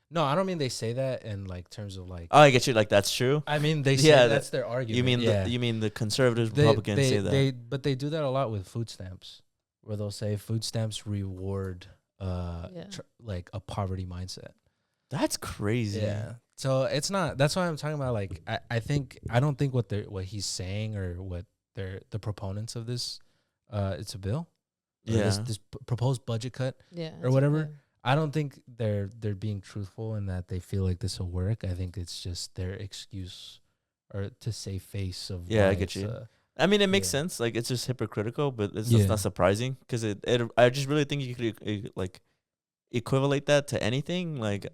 no, I don't mean they say that in like terms of like. Oh, I get you. Like that's true. I mean they say that's their argument. You mean the conservatives, Republicans say that. But they do that a lot with food stamps, where they'll say food stamps reward like a poverty mindset. That's crazy. Yeah. So it's not. That's why I'm talking about. Like I don't think what he's saying or what the proponents of this it's a bill. This proposed budget cut or whatever. I don't think they're being truthful in that they feel like this will work. I think it's just their excuse or to save face of. Yeah, I get you. I mean, it makes sense. Like it's just hypocritical, but it's just not surprising because I just really think you could like equivalent that to anything. Like,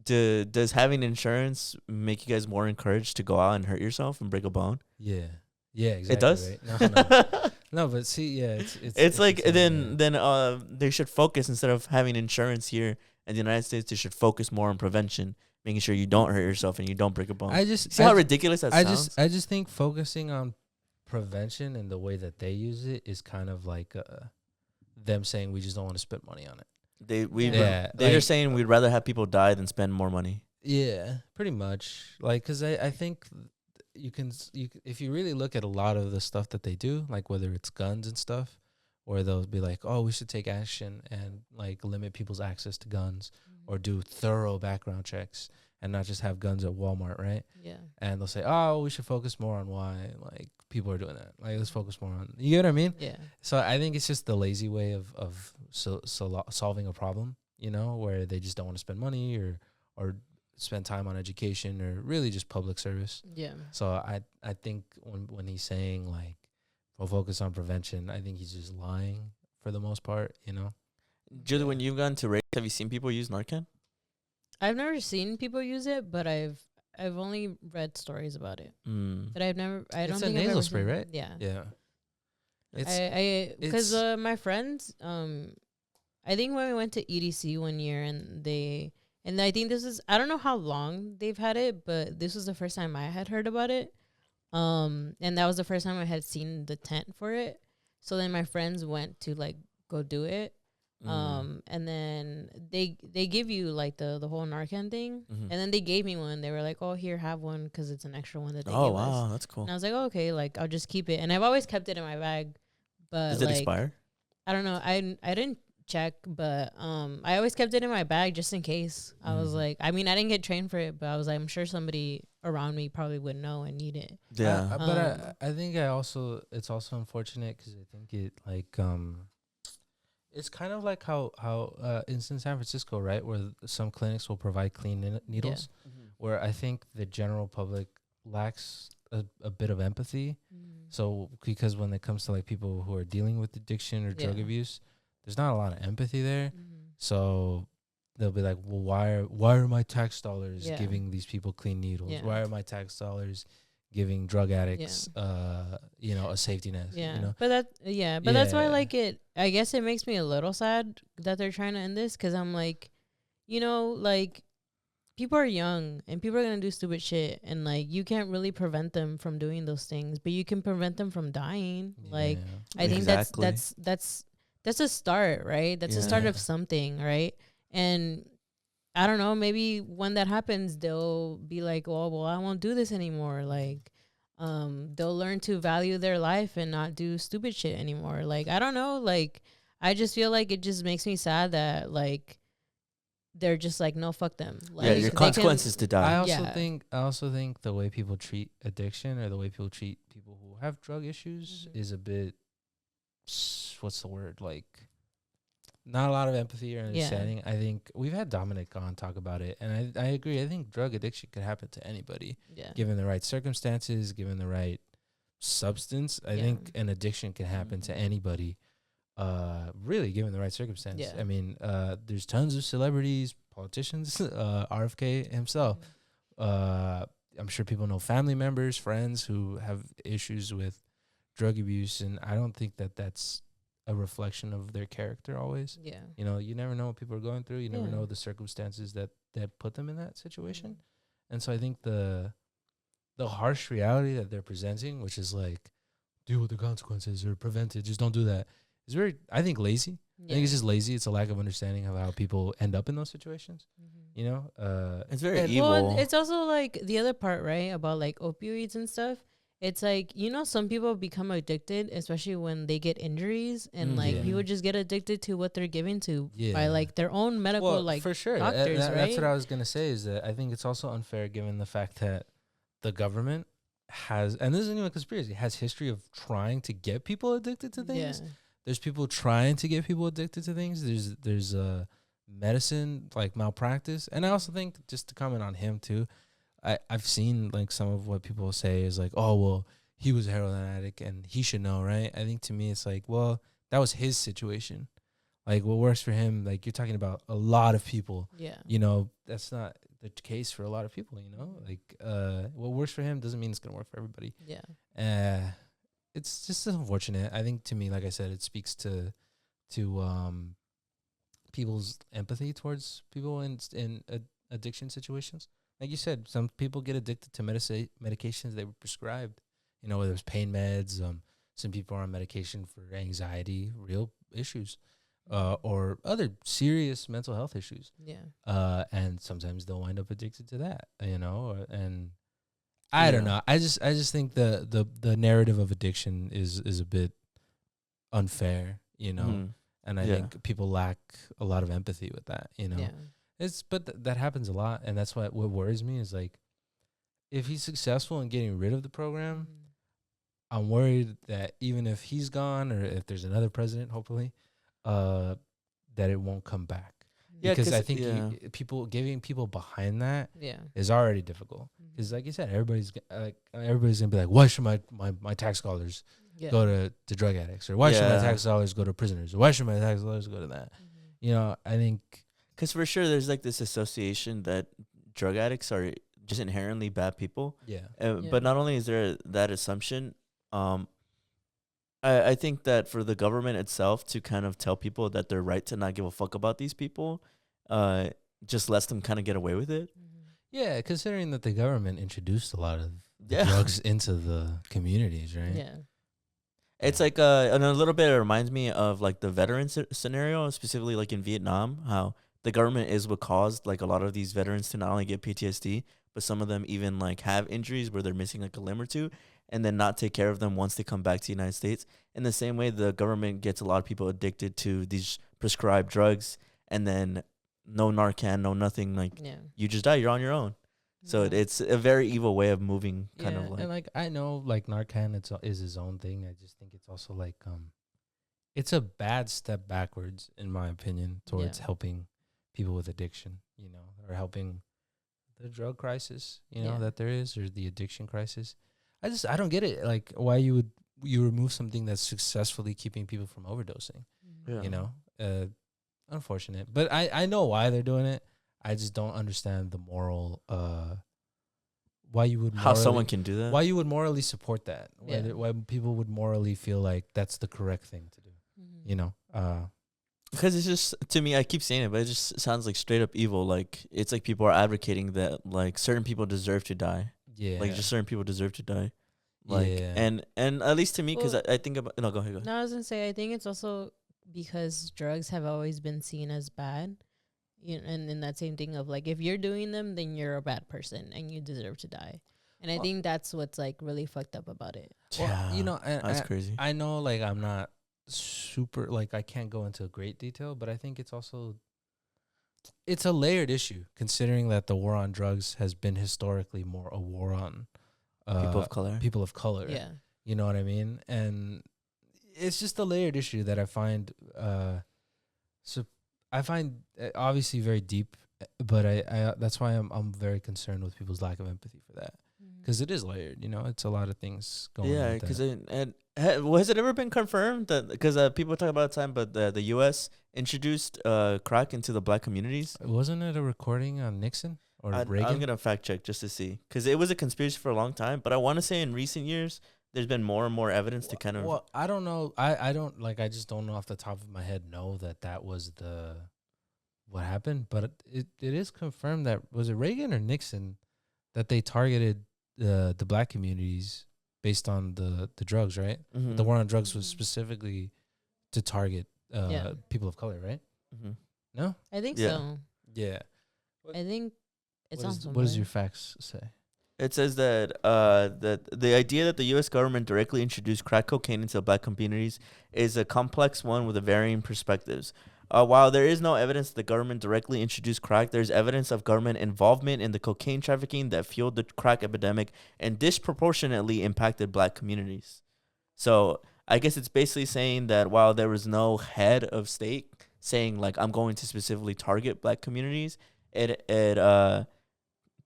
does having insurance make you guys more encouraged to go out and hurt yourself and break a bone? Yeah, exactly. It does. Right? No, but see, it's like then they should focus, instead of having insurance here in the United States, they should focus more on prevention, making sure you don't hurt yourself and you don't break a bone. See how ridiculous that sounds? I just think focusing on prevention and the way that they use it is kind of like them saying we just don't want to spend money on it. They're saying we'd rather have people die than spend more money. Yeah, pretty much. Like, because I think if you really look at a lot of the stuff that they do, like whether it's guns and stuff, or they'll be like, oh, we should take action and like limit people's access to guns, or do thorough background checks and not just have guns at Walmart, right? Yeah. And they'll say, oh, we should focus more on why like people are doing that. Like, let's focus more on, you get what I mean? Yeah. So I think it's just the lazy way of solving a problem, you know, where they just don't want to spend money or spend time on education or really just public service. Yeah. So I think when he's saying like we'll focus on prevention, I think he's just lying for the most part, you know. Julie, when you've gone to race, have you seen people use Narcan? I've never seen people use it, but I've only read stories about it. But I've never. I don't It's a think I've nasal ever spray, seen right? Yeah. Yeah. Because my friends, I think when we went to EDC one year and I think this is, I don't know how long they've had it, but this was the first time I had heard about it. And that was the first time I had seen the tent for it. So then my friends went to like go do it. And then they give you like the whole Narcan thing. And then they gave me one. They were like, oh, here, have one, because it's an extra one that they give us. Oh, wow, that's cool. And I was like, oh, okay, like I'll just keep it. And I've always kept it in my bag. But does it like, expire? I don't know. I didn't check, but I always kept it in my bag just in case. I was like, I mean, I didn't get trained for it, but I was like, I'm sure somebody around me probably would know and need it. Yeah. But I think it's also unfortunate because I think it like it's kind of like how in San Francisco, right, where some clinics will provide clean needles, where I think the general public lacks a bit of empathy. So because when it comes to like people who are dealing with addiction or drug abuse, there's not a lot of empathy there. So they'll be like, well, why are my tax dollars giving these people clean needles? Why are my tax dollars giving drug addicts a safety net? You know? But that's why like it, I guess it makes me a little sad that they're trying to end this, because I'm like, you know, like people are young and people are gonna do stupid shit, and like you can't really prevent them from doing those things, but you can prevent them from dying. Like I think that's a start, right? That's a start of something, right? And I don't know, maybe when that happens, they'll be like, well, I won't do this anymore. Like, they'll learn to value their life and not do stupid shit anymore. Like, I don't know. Like, I just feel like it just makes me sad that, like, they're just like, no, fuck them. Like, your consequence is to die. I also think the way people treat addiction or the way people treat people who have drug issues is a bit, what's the word? Like, not a lot of empathy or understanding. I think we've had Dominic on talk about it, and I agree. I think drug addiction could happen to anybody, given the right circumstances, given the right substance. I think an addiction can happen to anybody, really, given the right circumstance. I mean, there's tons of celebrities, politicians, RFK himself. I'm sure people know family members, friends who have issues with drug abuse, and I don't think that's a reflection of their character always. You know, you never know what people are going through. You never know the circumstances that put them in that situation. And so I think the harsh reality that they're presenting, which is like, deal with the consequences or prevent it, just don't do that, is very, I think, lazy. I think it's just lazy. It's a lack of understanding of how people end up in those situations. You know, it's very evil. Well, it's also like the other part, right, about like opioids and stuff. It's like, you know, some people become addicted, especially when they get injuries, and like people just get addicted to what they're given to by like their own medical for sure. doctors, right? That's what I was gonna say, is that I think it's also unfair given the fact that the government has, and this isn't even a conspiracy, has history of trying to get people addicted to things. There's people trying to get people addicted to things. There's medicine like malpractice, and I also think, just to comment on him too, I've seen like some of what people say is like, oh, well, he was a heroin addict and he should know, right? I think to me it's like, well, that was his situation. Like, what works for him, like, you're talking about a lot of people. You know, that's not the case for a lot of people, you know? Like, what works for him doesn't mean it's going to work for everybody. It's just unfortunate. I think, to me, like I said, it speaks to people's empathy towards people in addiction situations. Like you said, some people get addicted to medications they were prescribed, you know, whether it's pain meds. Some people are on medication for anxiety, real issues, or other serious mental health issues. And sometimes they'll wind up addicted to that, you know. And I don't know. I just think the narrative of addiction is a bit unfair, you know. Mhm. And I think people lack a lot of empathy with that, you know. But that happens a lot, and that's what worries me is like, if he's successful in getting rid of the program, I'm worried that even if he's gone or if there's another president, hopefully, that it won't come back. Yeah, because I think giving people behind that is already difficult. Because like you said, everybody's gonna be like, why should my tax dollars go to drug addicts, or why should my tax dollars go to prisoners, or why should my tax dollars go to that? You know, I think because for sure there's like this association that drug addicts are just inherently bad people. But not only is there that assumption, I think that for the government itself to kind of tell people that they're right to not give a fuck about these people, just lets them kind of get away with it. Yeah, considering that the government introduced a lot of drugs into the communities, right? Yeah. It's like and a little bit it reminds me of like the veteran scenario, specifically like in Vietnam, how the government is what caused like a lot of these veterans to not only get PTSD, but some of them even like have injuries where they're missing like a limb or two, and then not take care of them once they come back to the United States. In the same way, the government gets a lot of people addicted to these prescribed drugs, and then no Narcan, no nothing, like you just die, you're on your own. So it's a very evil way of moving, kind of like. And like I know, like Narcan, is his own thing. I just think it's also like it's a bad step backwards, in my opinion, towards helping people with addiction, you know, or helping the drug crisis, you know, that there is, or the addiction crisis. I don't get it. Like, why you remove something that's successfully keeping people from overdosing, you know? Unfortunate. But I know why they're doing it. I just don't understand the moral, why you would how someone can do that. Why you would morally support that. Why people would morally feel like that's the correct thing to do, you know? Because it's just, to me, I keep saying it, but it just sounds like straight up evil. Like, it's like people are advocating that, like, certain people deserve to die. Yeah. Like, just certain people deserve to die. Like, and at least to me, because I think about, no, go ahead. No, I was going to say, I think it's also because drugs have always been seen as bad. You know, and in that same thing of, like, if you're doing them, then you're a bad person and you deserve to die. And I think that's what's, like, really fucked up about it. Well, you know, that's crazy. I know, like, I'm not super, like, I can't go into great detail, but I think it's also, it's a layered issue, considering that the war on drugs has been historically more a war on people of color. Yeah. You know what I mean? And it's just a layered issue that I find, obviously very deep, but I that's why I'm very concerned with people's lack of empathy for that, because it is layered. You know, it's a lot of things going on. Yeah, because has it ever been confirmed that, because people talk about the time, but the U.S. introduced crack into the black communities? Wasn't it a recording on Nixon or Reagan? I'm gonna fact check just to see, because it was a conspiracy for a long time, but I want to say in recent years there's been more and more evidence to kind of. Well, I don't know. I don't, like, I just don't know off the top of my head that was what happened, but it is confirmed that, was it Reagan or Nixon, that they targeted the black communities based on the drugs, right? The war on drugs was specifically to target people of color, right? No, I think so. Yeah, I think it's on. What does your facts say? It says that that the idea that the U.S. government directly introduced crack cocaine into black communities is a complex one with varying perspectives. While there is no evidence that the government directly introduced crack, there's evidence of government involvement in the cocaine trafficking that fueled the crack epidemic and disproportionately impacted black communities. So I guess it's basically saying that while there was no head of state saying, like, I'm going to specifically target black communities, it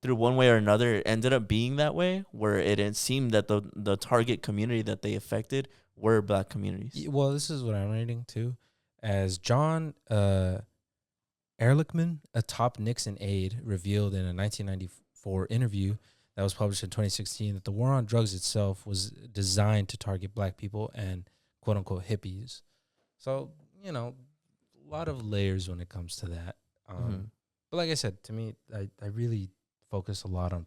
through one way or another ended up being that way, where it seemed that the target community that they affected were black communities. Well, this is what I'm reading too. As John Ehrlichman, a top Nixon aide, revealed in a 1994 interview that was published in 2016, that the war on drugs itself was designed to target black people and quote-unquote hippies. So, you know, a lot of layers when it comes to that. But like I said, to me, I really focus a lot on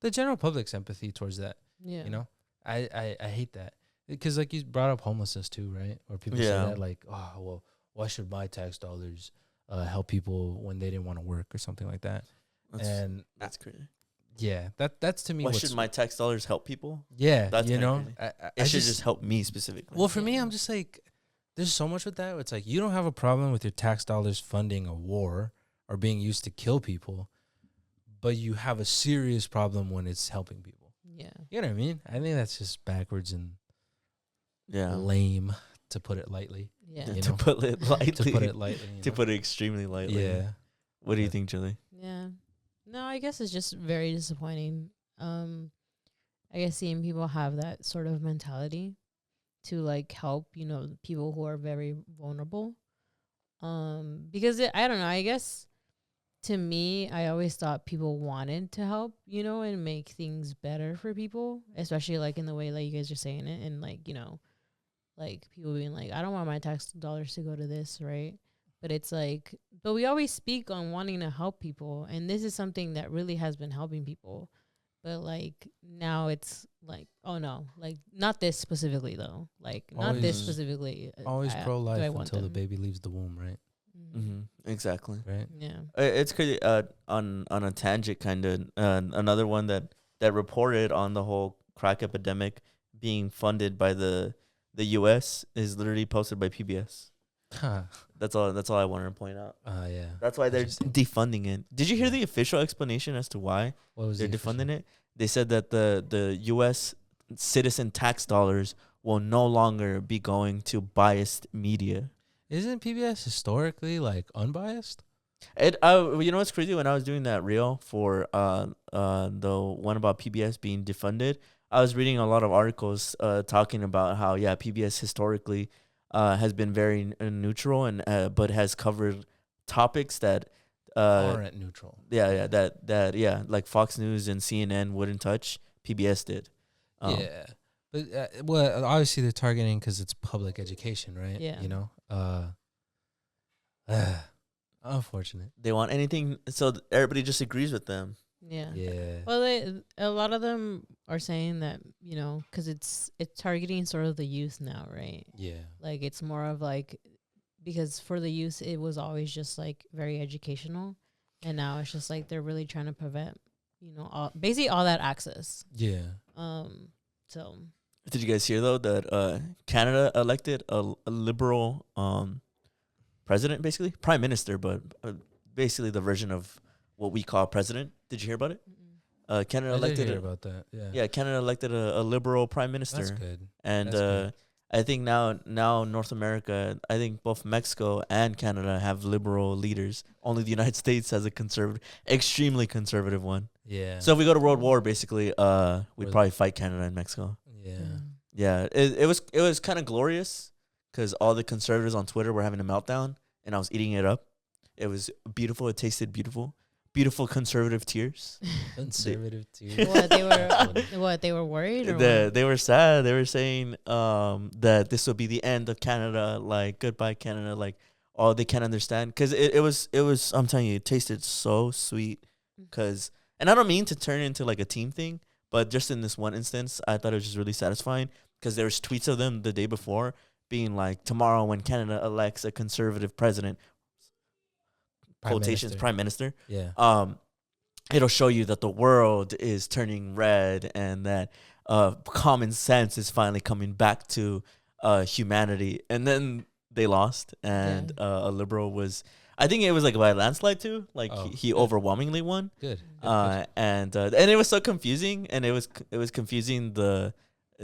the general public's empathy towards that. Yeah. You know, I hate that. Because, like, you brought up homelessness too, right? Or people say that, like, oh, well, why should my tax dollars help people when they didn't want to work or something like that? That's crazy. Yeah, that's to me. Why should my tax dollars help people? Yeah, That's you kinda know, crazy. It should just help me specifically. Well, for me, Yeah. I'm just like, there's so much with that. It's like you don't have a problem with your tax dollars funding a war or being used to kill people, but you have a serious problem when it's helping people. Yeah. You know what I mean? I think that's just backwards and Yeah. lame, to put it lightly. Yeah. You To know? put it lightly. To put it lightly. You To know? put it extremely lightly. Yeah. What do you But- think, Julie? Yeah. No, I guess it's just very disappointing. I guess seeing people have that sort of mentality to like help, people who are very vulnerable. Because I don't know, I guess to me, I always thought people wanted to help, and make things better for people, especially like in the way like you guys are saying it, and like, like people being like, I don't want my tax dollars to go to this, right? But it's like, but we always speak on wanting to help people, and this is something that really has been helping people. But like now it's like, oh no, like not this specifically though, like not this Always- specifically. Always do pro-life I want until the them? baby leaves the womb, right? Exactly. Right. Yeah. It's crazy. On a tangent, kind of. Another one that reported on the whole crack epidemic being funded by the U.S. is literally posted by PBS. Huh. That's all I wanted to point out. Yeah. That's why they're Interesting. defunding it. Did you hear Yeah. the official explanation as to why What was they're the defunding official- it? They said that the U.S. citizen tax dollars will no longer be going to biased media. Isn't PBS historically like unbiased? You know what's crazy? When I was doing that reel for the one about PBS being defunded, I was reading a lot of articles talking about how PBS historically has been very neutral and but has covered topics that Aren't neutral. that like Fox News and CNN wouldn't touch. PBS did. Yeah. But well, obviously they're targeting because it's public education, right? Yeah. You know. Unfortunate. They want anything, so everybody just agrees with them. Yeah. Yeah. Well, a lot of them are saying that, because it's targeting sort of the youth now, right? Yeah. Like it's more of like, because for the youth it was always just like very educational, and now it's just like they're really trying to prevent, basically all that access. Yeah. So Did you guys hear though that Canada elected a liberal president, basically prime minister, but basically the version of what we call president? Did you hear about it? Canada I did elected hear about that. Yeah. yeah, Canada elected a liberal prime minister. That's good. And That's good. I think now North America, I think both Mexico and Canada have liberal leaders. Only the United States has a extremely conservative one. Yeah. So if we go to World War, basically, we'd Really? probably fight Canada and Mexico. Yeah. Yeah, it was kind of glorious because all the conservatives on Twitter were having a meltdown, and I was eating it up. It was beautiful. It tasted beautiful. Beautiful conservative tears. Conservative too. They were worried, or what? They were sad. They were saying that this will be the end of Canada. Like goodbye Canada. Like all they can't understand because it was. I'm telling you, it tasted so sweet. And I don't mean to turn it into like a team thing, but just in this one instance, I thought it was just really satisfying because there was tweets of them the day before being like, tomorrow when Canada elects a conservative president, prime minister, Yeah. it'll show you that the world is turning red and that common sense is finally coming back to humanity. And then they lost, and a liberal was, I think it was like by a landslide too. Like he overwhelmingly won. Good. And it was so confusing, and it was confusing the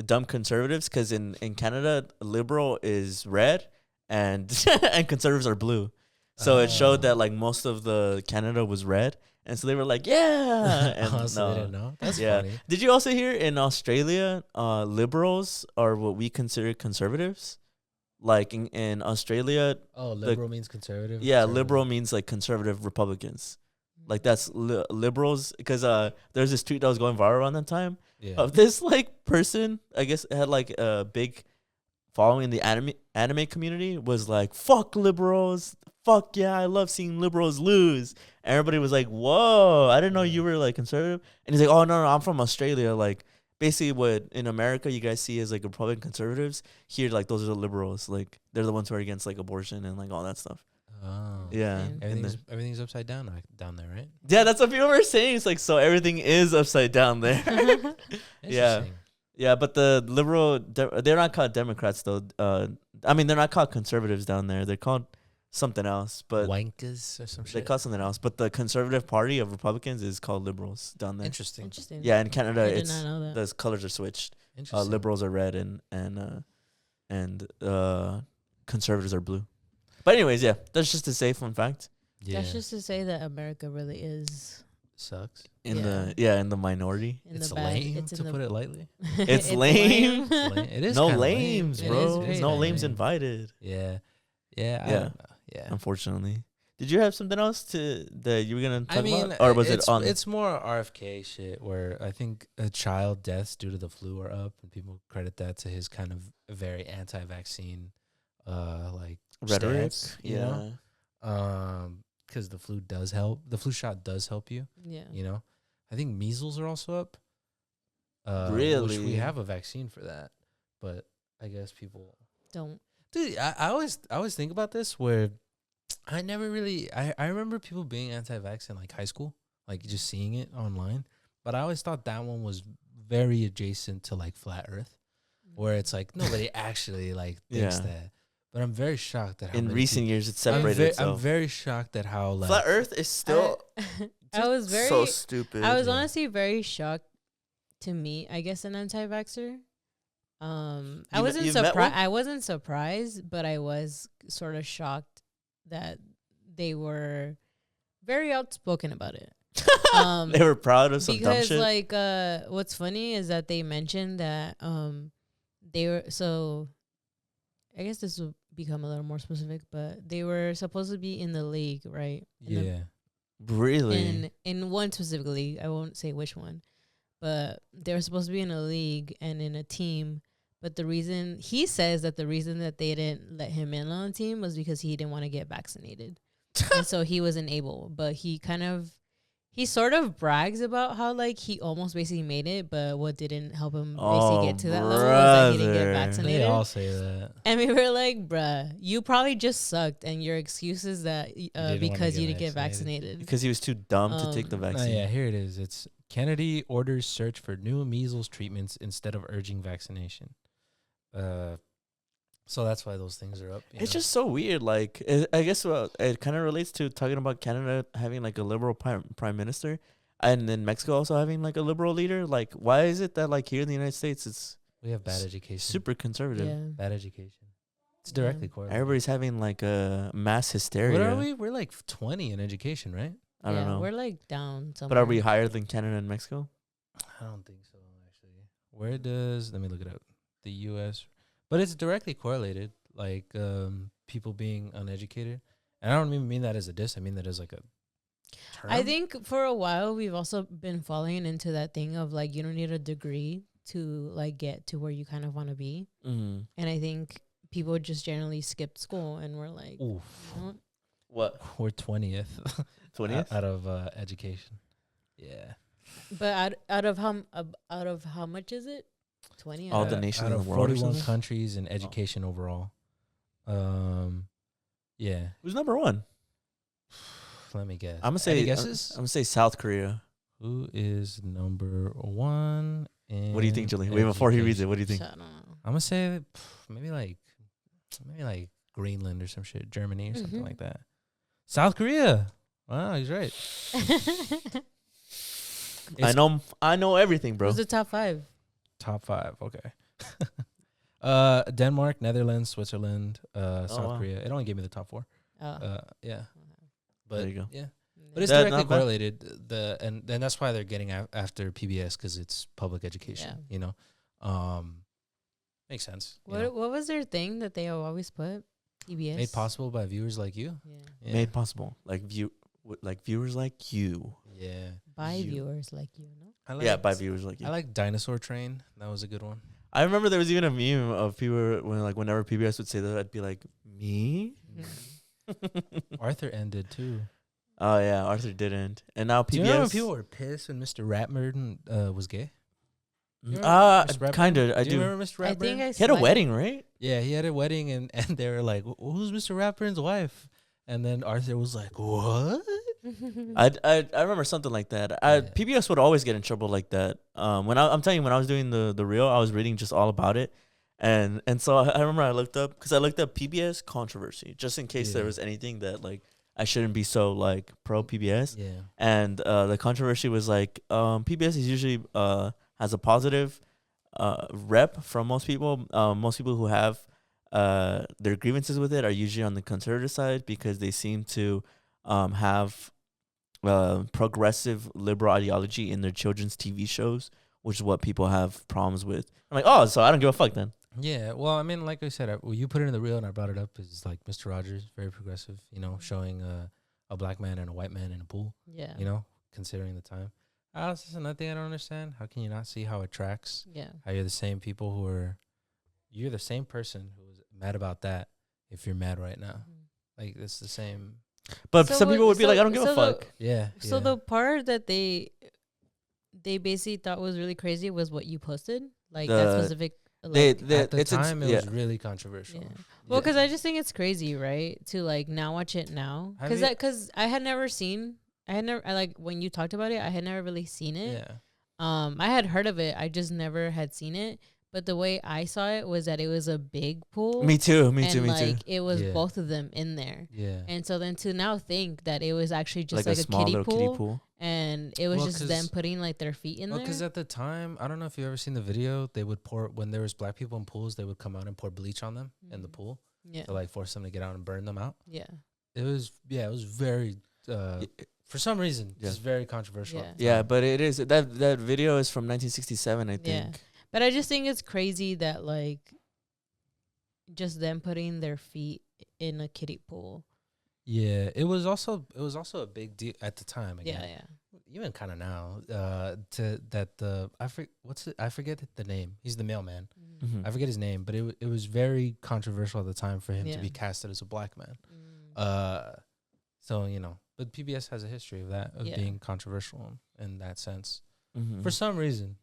dumb conservatives because in Canada, liberal is red and and conservatives are blue. So it showed that like most of the Canada was red, and so they were like, yeah. And So they didn't know. That's yeah. funny. Did you also hear in Australia, liberals are what we consider conservatives? Like in Australia, Oh, liberal means conservative. yeah, Conservative. liberal means like conservative Republicans. Like that's liberals, because there's this tweet that was going viral around that time Yeah. of this like person, I guess it had like a big following in the anime community, was like, fuck liberals, fuck yeah, I love seeing liberals lose. And everybody was like, whoa, I didn't know you were like conservative. And he's like, oh no, I'm from Australia. Like basically what in America you guys see as like Republican conservatives, here like those are the liberals. Like they're the ones who are against like abortion and like all that stuff. Oh. Yeah, Same. Everything's upside down down there, right? yeah, that's what people were saying. It's like, so everything is upside down there. Interesting. Yeah, but the they're not called Democrats though. I mean, they're not called conservatives down there. They're called something else. But Wankers or some they shit. call something else. But the conservative party of Republicans is called liberals down there. Interesting. Interesting. Yeah, in Canada, I did it's not know that. the colors are switched. Interesting. Liberals are red and conservatives are blue. But anyways, yeah, that's just a safe fun fact. Yeah. That's just to say that America really is Sucks. In Yeah. the minority. in It's the bad. lame, It's to in put the it lightly. It's lame. It's lame. It is No kinda lames, It is bro. very No lame. lames invited. Yeah. Yeah. Yeah. Yeah. Unfortunately. Did you have something else that you were gonna talk I mean, about, or was it's, it on? It's more RFK shit where I think child deaths due to the flu are up, and people credit that to his kind of very anti-vaccine, like rhetoric? stance, you know? Because the flu does help. The flu shot does help you. Yeah. You know, I think measles are also up. Really? Which we have a vaccine for that, but I guess people Don't. Dude, I always think about this where I never really I remember people being anti-vax in like high school, like just seeing it online. But I always thought that one was very adjacent to like flat Earth, where it's like nobody actually like thinks Yeah. that. But I'm very shocked at how In many recent people- years, it's I'm separated ve- itself. I'm very shocked at how like Flat Earth is still I was very. so stupid. I was Yeah. honestly very shocked to meet, I guess, an anti-vaxxer. I You wasn't met one? surprised. I wasn't surprised, but I was sort of shocked that they were very outspoken about it. They were proud of some dumb Because shit. like what's funny is that they mentioned that they were so I guess this will become a little more specific, but they were supposed to be in the league, right? yeah. Really? In one specific league, I won't say which one, but they were supposed to be in a league and in a team. But he says that the reason that they didn't let him in on the team was because he didn't want to get vaccinated. And so he wasn't able, but he sort of brags about how like he almost basically made it, but what didn't help him basically get to that level was that he didn't get brother. vaccinated. They all say that. And we were like, bruh, you probably just sucked, and your excuse is that wanna because get you didn't get vaccinated. vaccinated. Because he was too dumb to take the Oh, vaccine. Yeah, here it is. It's Kennedy orders search for new measles treatments instead of urging vaccination. So that's why those things are up. It's just so weird. Like, I guess it kind of relates to talking about Canada having like a liberal prime minister, and then Mexico also having like a liberal leader. Like, why is it that like here in the United States it's we have bad education. super conservative? Yeah. Bad education. It's directly Yeah. correlated. Everybody's having like a mass hysteria. What are we? We're like 20 in education, right? I don't know. We're like down somewhere. But are we higher than Canada and Mexico? I don't think so, actually. Where does let me look it up. The U.S. But it's directly correlated, like people being uneducated. And I don't even mean that as a diss. I mean that as like a term. I think for a while we've also been falling into that thing of like you don't need a degree to like get to where you kind of want to be. Mm-hmm. And I think people just generally skipped school and were like, Oof. you know what? What? We're 20th 20th? out of education. Yeah. But out of how much is it? 20. All Out the of- nations out in of the world or 41 something? countries in education overall. Yeah. Who's number one? Let me guess. I'm gonna say Any guesses? I'm gonna say South Korea. Who is number one? What do you think, Julie? Wait, before he reads it, what do you think? I don't know. I'm gonna say maybe like Greenland or some shit, Germany or something Mhm. like that. South Korea. Wow, he's right. I know everything, bro. Who's the top 5? Top 5. Okay. Denmark, Netherlands, Switzerland, South wow. Korea. It only gave me the top 4. Oh. Yeah. But There you go. yeah. But it's That- directly not bad. correlated. And that's why they're getting after PBS because it's public education. Yeah. You know, makes sense. you know. What was their thing that they always put? EBS. Made possible by viewers like you. Yeah. Yeah. Made possible. Like viewers like you. Yeah. By You. viewers like you, no? I Yeah, by viewers like you. I like Dinosaur Train. That was a good one. I remember there was even a meme of people whenever PBS would say that, I'd be like, me? Arthur ended too. Oh yeah, Arthur didn't, and now PBS. Do you remember when people were pissed when Mr. Ratburn was gay? You remember Mr. Ratburn? Kind of. I Do you do. remember Mr. Ratburn? I think I He had a slight- wedding, right? Yeah, he had a wedding, and they were like, "Who's Mr. Ratburn's wife?" And then Arthur was like, "What?" I remember something like that. PBS would always get in trouble like that. I'm telling you, when I was doing the reel, I was reading just all about it, and so I remember I looked up PBS controversy just in case there was anything that like I shouldn't be so like pro PBS. Yeah. And the controversy was like PBS is usually has a positive rep from most people. Most people who have their grievances with it are usually on the conservative side because they seem to have progressive liberal ideology in their children's TV shows, which is what people have problems with. I'm like, oh, so I don't give a fuck then. Yeah, well, I mean, like I said, well, you put it in the reel and I brought it up. Is like Mr. Rogers, very progressive, showing a black man and a white man in a pool. Yeah. Considering the time. This is another thing I don't understand. How can you not see how it tracks? Yeah. How you're the same people you're the same person who was mad about that if you're mad right now. Like, it's the same. But some people would be like, I don't give a fuck. Yeah. So the part that they basically thought was really crazy was what you posted, like that specific. Like, at the time, it was really controversial. Yeah. Well, because I just think it's crazy, right? To like now watch it now, because I like when you talked about it, I had never really seen it. Yeah. I had heard of it, I just never had seen it. But the way I saw it was that it was a big pool. Me too. It was both of them in there. Yeah. And so then to now think that it was actually just like a small kiddie little pool, kiddie pool. and it was just them putting like their feet in there. Because at the time, I don't know if you've ever seen the video, they would when there was black people in pools, they would come out and pour bleach on them in the pool to like force them to get out and burn them out. Yeah. It was very, for some reason, just very controversial. Yeah, but it is, that video is from 1967, I think. Yeah. But I just think it's crazy that like just them putting their feet in a kiddie pool. Yeah, it was also a big deal at the time. Again. Yeah. Even kind of now. I forget the name. He's the mailman. Mm-hmm. I forget his name, but it was very controversial at the time for him to be casted as a black man. So but PBS has a history of that being controversial in that sense. Mm-hmm. For some reason.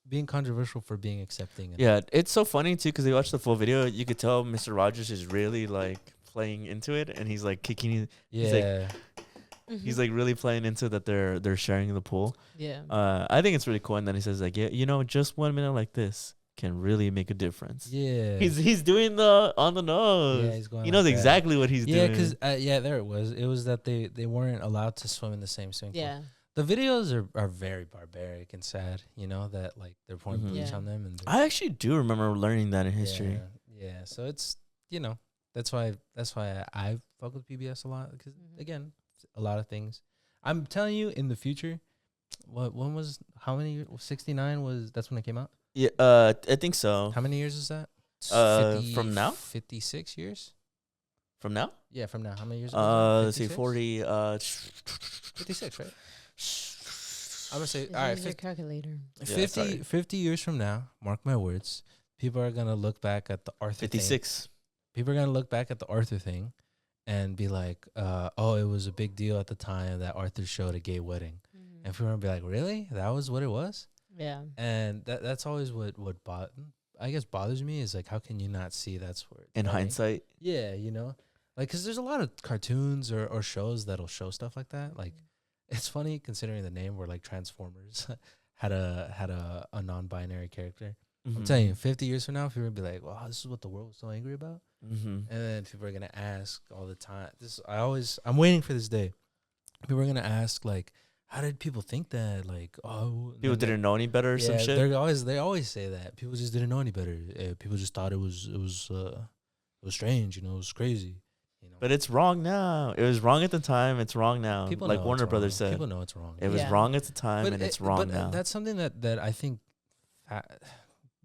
Being controversial for being accepting. Yeah, it's so funny too because they watched the full video. You could tell Mr. Rogers is really like playing into it, and he's like kicking. He's like really playing into that. They're sharing the pool. Yeah. I think it's really cool. And then he says like, yeah, just 1 minute like this can really make a difference. Yeah. He's doing the on the nose. Yeah, he's going. He knows exactly what he's doing. Yeah, because there it was. It was that they weren't allowed to swim in the same swimming pool. Yeah. The videos are very barbaric and sad, that like they're pouring bleach on them. And I actually do remember learning that in history. Yeah. So it's that's why I fuck with PBS a lot because again, a lot of things. I'm telling you, in the future, how many 69 was that's when it came out? Yeah, I think so. How many years is that? From now? 56 years. From now? Yeah, from now. How many years? Let's see, 40. 56, right? I'm gonna say, all right, 50, calculator. 50 years from now, mark my words, people are gonna look back at the Arthur 56. thing. People are gonna look back at the Arthur thing and be like, oh, it was a big deal at the time that Arthur showed a gay wedding. And people are gonna be like, really? That was what it was? Yeah. And that's always what I guess bothers me is like, how can you not see that's where in hindsight? Yeah, like, because there's a lot of cartoons or shows that'll show stuff like that. Like, it's funny considering the name where like Transformers had a non-binary character. I'm telling you, 50 years from now, people will be like, "Wow, this is what the world was so angry about." And then people are gonna ask all the time. I'm waiting for this day. People are gonna ask like, "How did people think that?" Like, oh, people didn't know any better or some shit. They always say that people just didn't know any better. People just thought it was strange. It was crazy. But it's wrong now. It was wrong at the time. It's wrong now. People like Warner Brothers said. People know it's wrong. It was wrong at the time, and it's wrong now. That's something that I think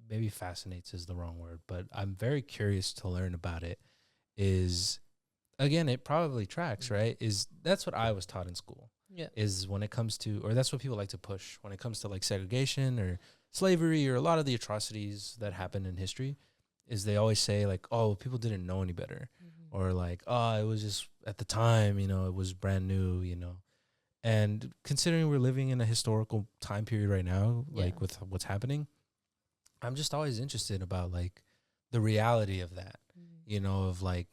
maybe fascinates is the wrong word, but I'm very curious to learn about it. Is, again, it probably tracks, right? That's what I was taught in school. Yeah. Is when it comes to, or that's what people like to push when it comes to like segregation or slavery or a lot of the atrocities that happened in history, is they always say like, oh, people didn't know any better. Or like, oh, it was just at the time, it was brand new, And considering we're living in a historical time period right now, like with what's happening, I'm just always interested about like the reality of that, of like,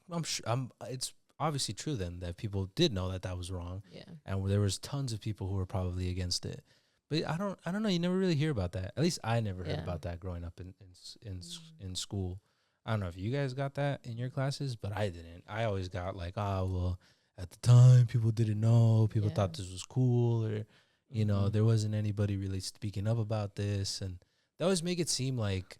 obviously true then that people did know that that was wrong, Yeah. and there was tons of people who were probably against it. But I don't know. You never really hear about that. At least I never heard Yeah. about that growing up in school. I don't know if you guys got that in your classes, but I didn't. I always got like, oh well, at the time people didn't know. People thought this was cool, or you know, there wasn't anybody really speaking up about this, and that always make it seem like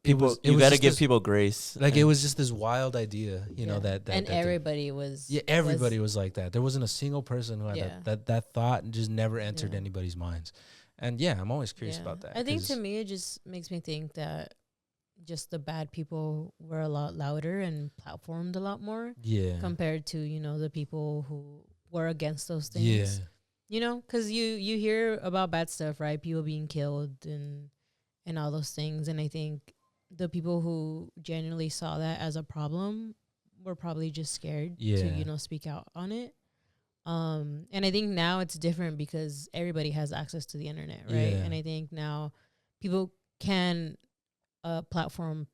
People, it you was got to just give this, people grace. like it was just this wild idea, you know, that and that everybody was. yeah, everybody was like that. There wasn't a single person who had that thought just never entered Yeah. anybody's minds. And yeah, I'm always curious about that. I think to me, it just makes me think that just the bad people were a lot louder and platformed a lot more yeah, compared to, you know, the people who were against those things. yeah, You know, because you hear about bad stuff, right? People being killed and all those things. And I think the people who genuinely saw that as a problem were probably just scared to, you know, speak out on it. And I think now it's different because everybody has access to the internet, right? Yeah. And I think now people can platform,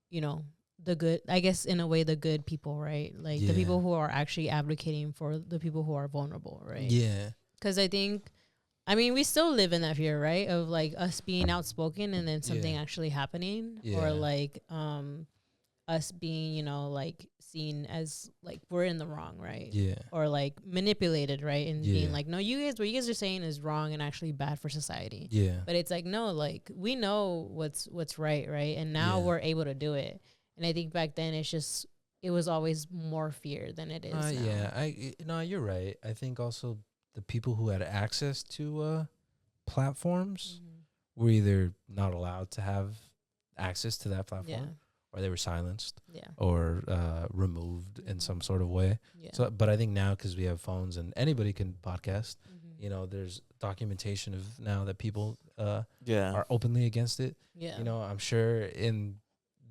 you know, the good, I guess in a way, the good people, right? Like the people who are actually advocating for the people who are vulnerable, right? Yeah. Because I think, I mean, we still live in that fear, right? Of like us being outspoken and then something actually happening, or like us being, you know, like seen as like we're in the wrong, right? Yeah. Or like manipulated, right? And being like, no, what you guys are saying is wrong and actually bad for society. Yeah. But it's like, no, like we know what's right, right? And now we're able to do it. And I think back then it was always more fear than it is now. Yeah, no, you're right. I think also the people who had access to platforms were either not allowed to have access to that platform, or they were silenced, or removed in some sort of way. So, but I think now, because we have phones and anybody can podcast, you know, there's documentation of now that people are openly against it. You know, I'm sure in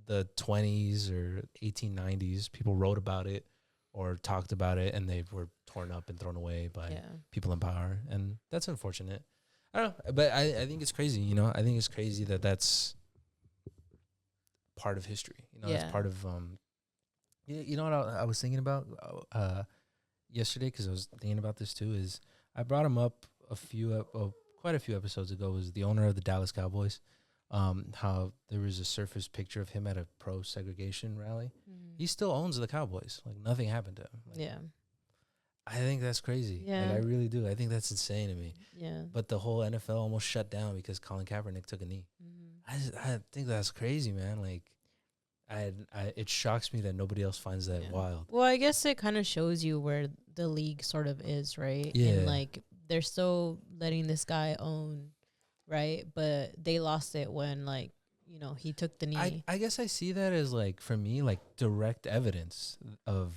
the 20s or 1890s, people wrote about it or talked about it, and they were torn up and thrown away by people in power, and that's unfortunate. I don't know, but I think it's crazy. You know, I think it's crazy that that's part of history. You know, it's part of you know what I was thinking about yesterday, because I was thinking about this too. Is I brought him up quite a few episodes ago. Was the owner of the Dallas Cowboys. How there was a surface picture of him at a pro segregation rally. He still owns the Cowboys. Like nothing happened to him. Like, I think that's crazy. Yeah. Like I really do. I think that's insane to me. Yeah. But the whole NFL almost shut down because Colin Kaepernick took a knee. I think that's crazy, man. Like it shocks me that nobody else finds that wild. Well, I guess it kind of shows you where the league sort of is, right? Yeah. And like they're still letting this guy own, right? But they lost it when, like, you know, he took the knee. I guess I see that as, like, for me, like direct evidence of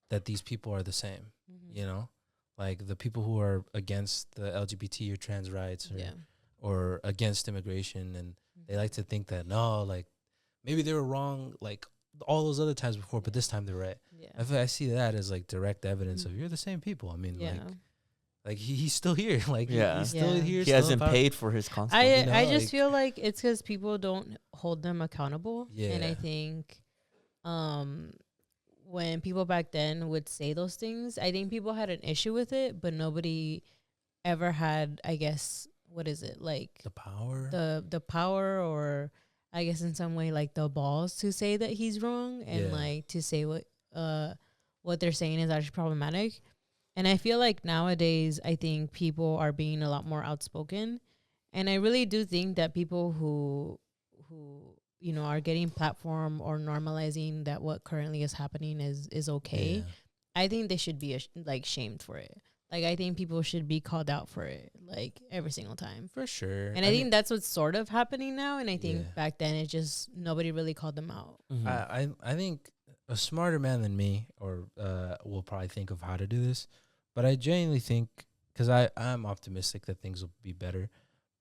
that these people are the same. You know, like the people who are against the LGBT or trans rights or against immigration, and they like to think that no, like maybe they were wrong like all those other times before, but this time they're right. I see that as like direct evidence of you're the same people. I mean, like he's still here. Like he's still here. He hasn't paid for his consult. I just feel like it's because people don't hold them accountable. And I think when people back then would say those things, I think people had an issue with it, but nobody ever had, I guess, what is it, like the power, the power, or I guess in some way like the balls to say that he's wrong and like to say what they're saying is actually problematic. And I feel like nowadays, I think people are being a lot more outspoken, and I really do think that people who you know are getting platform or normalizing that what currently is happening is okay. I think they should be like shamed for it. Like I think people should be called out for it, like every single time. For sure. And I think that's what's sort of happening now. And I think back then it just nobody really called them out. I think a smarter man than me will probably think of how to do this. But I genuinely think, because I'm optimistic that things will be better,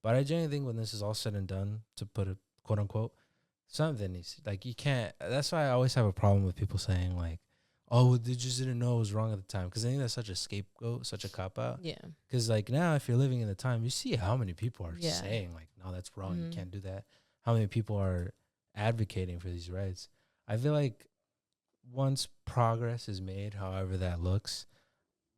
but I genuinely think when this is all said and done, to put it quote unquote, something needs, like you can't, that's why I always have a problem with people saying like, oh, well, they just didn't know it was wrong at the time. Because I think that's such a scapegoat, such a cop-out. Yeah. Because like now, if you're living in the time, you see how many people are saying like, no, that's wrong, you can't do that. How many people are advocating for these rights. I feel like once progress is made, however that looks,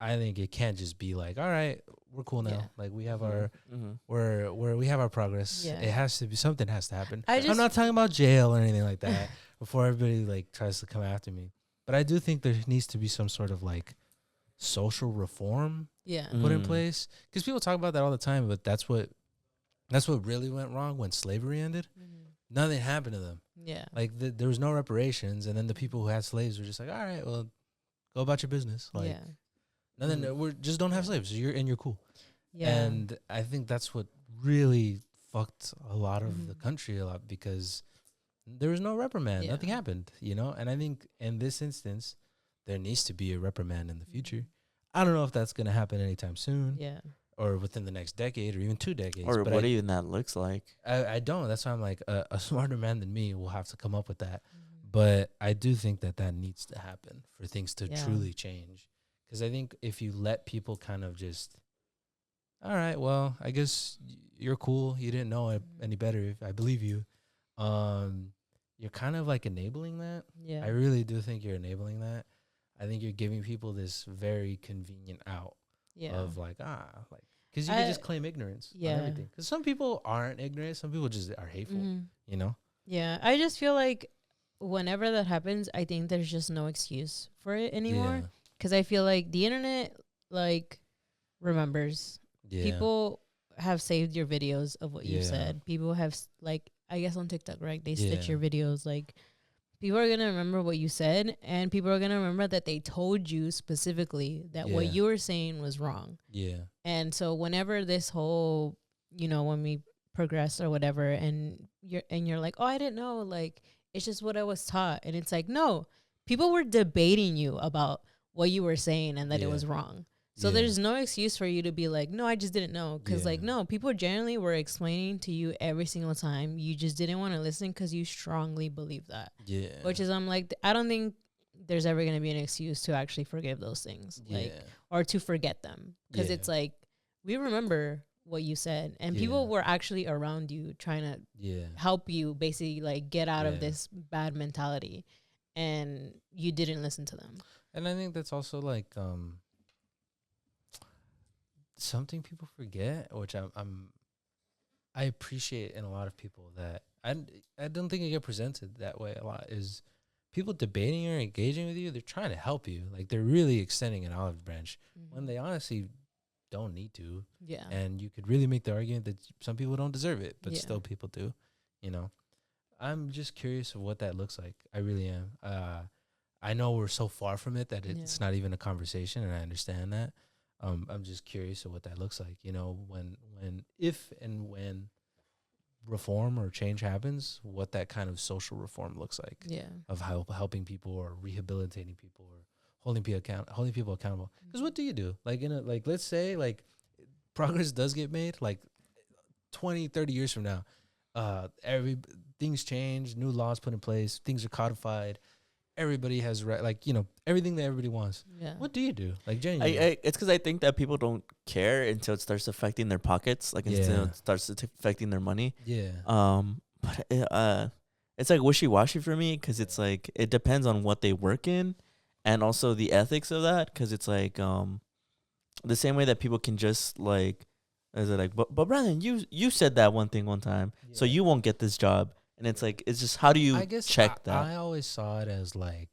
I think it can't just be like, all right, we're cool now. Yeah. Like we have Mm-hmm. we have our progress. Yeah. It has to be, something has to happen. I I'm just not talking about jail or anything like that before everybody like tries to come after me. But I do think there needs to be some sort of like social reform yeah. put in Mm. place, because people talk about that all the time. But that's what really went wrong when slavery ended. Nothing happened to them. Yeah. Like there was no reparations, and then the people who had slaves were just like, all right, well, go about your business. Like yeah. nothing. Mhm. We just don't have Yeah. slaves. So you're cool. Yeah. And I think that's what really fucked a lot of the Mhm. country a lot, because there was no reprimand. Yeah. Nothing happened, And I think in this instance, there needs to be a reprimand in the future. I don't know if that's going to happen anytime soon Yeah. or within the next decade or even 2 decades. Or but what even that looks like. I don't. That's why I'm like, a smarter man than me will have to come up with that. But I do think that needs to happen for things to Yeah. truly change. Because I think if you let people kind of just, all right, well, I guess you're cool. You didn't know it any better. I believe you. You're kind of like enabling that. Yeah. I really do think you're enabling that. I think you're giving people this very convenient out Yeah. of like, because you can just claim ignorance on everything. Because some people aren't ignorant. Some people just are hateful, Yeah. I just feel like whenever that happens, I think there's just no excuse for it anymore. Because I feel like the internet, like, remembers. Yeah. People have saved your videos of what you've Yeah. said. People have, like, I guess on TikTok, right? They stitch Yeah. your videos. Like, people are going to remember what you said, and people are going to remember that they told you specifically that what Yeah. you were saying was wrong. Yeah. And so whenever this whole, when we progress or whatever, and you're like, oh, I didn't know, like, it's just what I was taught. And it's like, no, people were debating you about what you were saying and that it Yeah. was wrong. So Yeah. there's no excuse for you to be like, no, I just didn't know. Because, like, Yeah. no, people generally were explaining to you every single time. You just didn't want to listen because you strongly believe that. Yeah. Which is, I'm like, I don't think there's ever going to be an excuse to actually forgive those things. Like, or to forget them. Because Yeah. it's like, we remember what you said. And Yeah. people were actually around you trying to help you basically, like, get out of this bad mentality. And you didn't listen to them. And I think that's also like something people forget, which I appreciate in a lot of people, that I don't think it get presented that way a lot, is people debating or engaging with you. They're trying to help you. Like, they're really extending an olive branch when they honestly don't need to. Yeah. And you could really make the argument that some people don't deserve it, but Yeah. still people do, I'm just curious of what that looks like. I really am. I know we're so far from it that it's not even a conversation, and I understand that. I'm just curious of what that looks like, if and when reform or change happens, what that kind of social reform looks like. Yeah. Of helping people or rehabilitating people or holding people accountable. Because what do you do? Like, let's say, like, progress does get made, like 20, 30 years from now, things change, new laws put in place, things are codified, everybody has everything that everybody wants. Yeah. What do you do? Like, genuinely. It's because I think that people don't care until it starts affecting their pockets, like until it starts affecting their money. Yeah. But it's like wishy-washy for me, because it's like it depends on what they work in, and also the ethics of that. Because it's like the same way that people can just like, is it like, but Brandon, you said that one thing one time, so you won't get this job. And it's like, it's just, how do you check that? I always saw it as like,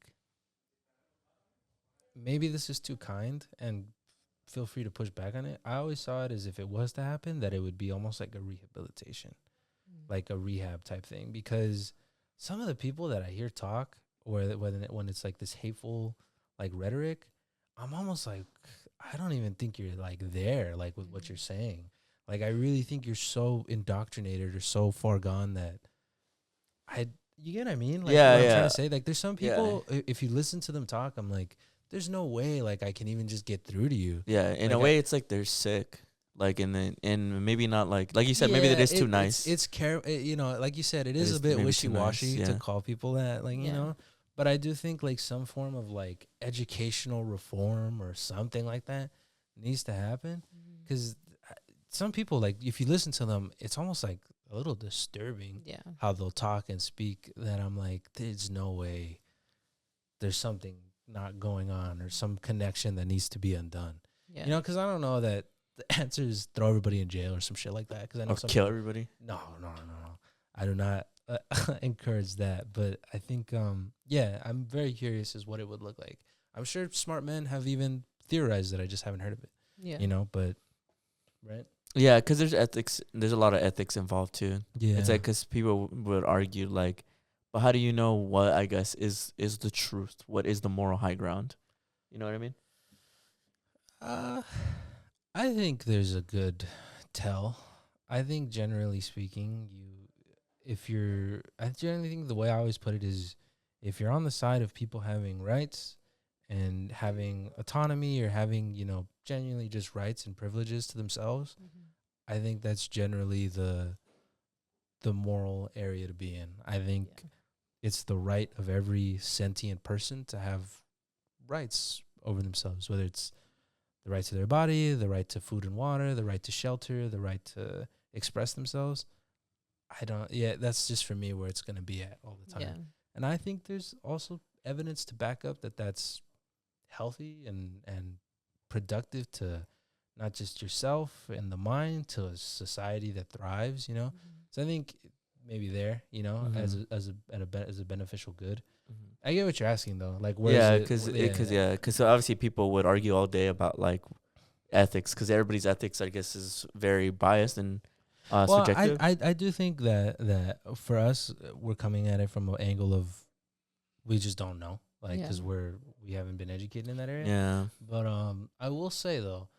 maybe this is too kind, and feel free to push back on it. I always saw it as, if it was to happen, that it would be almost like a rehabilitation, like a rehab type thing. Because some of the people that I hear talk, when it's like this hateful, like, rhetoric, I'm almost like, I don't even think you're like there, like, with what you're saying. Like, I really think you're so indoctrinated or so far gone that you get what I mean? Like, what I'm trying to say, like, there's some people, if you listen to them talk, I'm like, there's no way, like, I can even just get through to you. Yeah, in a way, it's like they're sick. Like, and maybe not like you said, maybe it is too nice. It's like you said, it is a bit wishy-washy to call people that, like, But I do think, like, some form of, like, educational reform or something like that needs to happen. Because some people, like, if you listen to them, it's almost like a little disturbing how they'll talk and speak, that I'm like, there's no way there's something not going on or some connection that needs to be undone. Yeah. You know, because I don't know that the answer is throw everybody in jail or some shit like that. Because I know some kill everybody. No. I do not encourage that. But I think, yeah, I'm very curious as what it would look like. I'm sure smart men have even theorized that. I just haven't heard of it. Yeah. You know, but right. Yeah, because there's ethics. There's a lot of ethics involved too. Yeah, It's like because people would argue like, but how do you know what I guess is the truth? What is the moral high ground? You know what I mean? I think there's a good tell. I think generally speaking, I generally think the way I always put it is, if you're on the side of people having rights and having autonomy or having, genuinely just rights and privileges to themselves, I think that's generally the moral area to be in. I think it's the right of every sentient person to have rights over themselves, whether it's the right to their body, the right to food and water, the right to shelter, the right to express themselves. That's just for me where it's going to be at all the time. Yeah. And I think there's also evidence to back up that that's healthy and productive to not just yourself and the mind, to a society that thrives, So I think maybe there, as a beneficial good. I get what you're asking though. Like, where because obviously people would argue all day about like ethics, because everybody's ethics, I guess, is very biased and subjective. I do think that for us, we're coming at it from an angle of we just don't know, like, because we haven't been educated in that area. Yeah. But I will say though,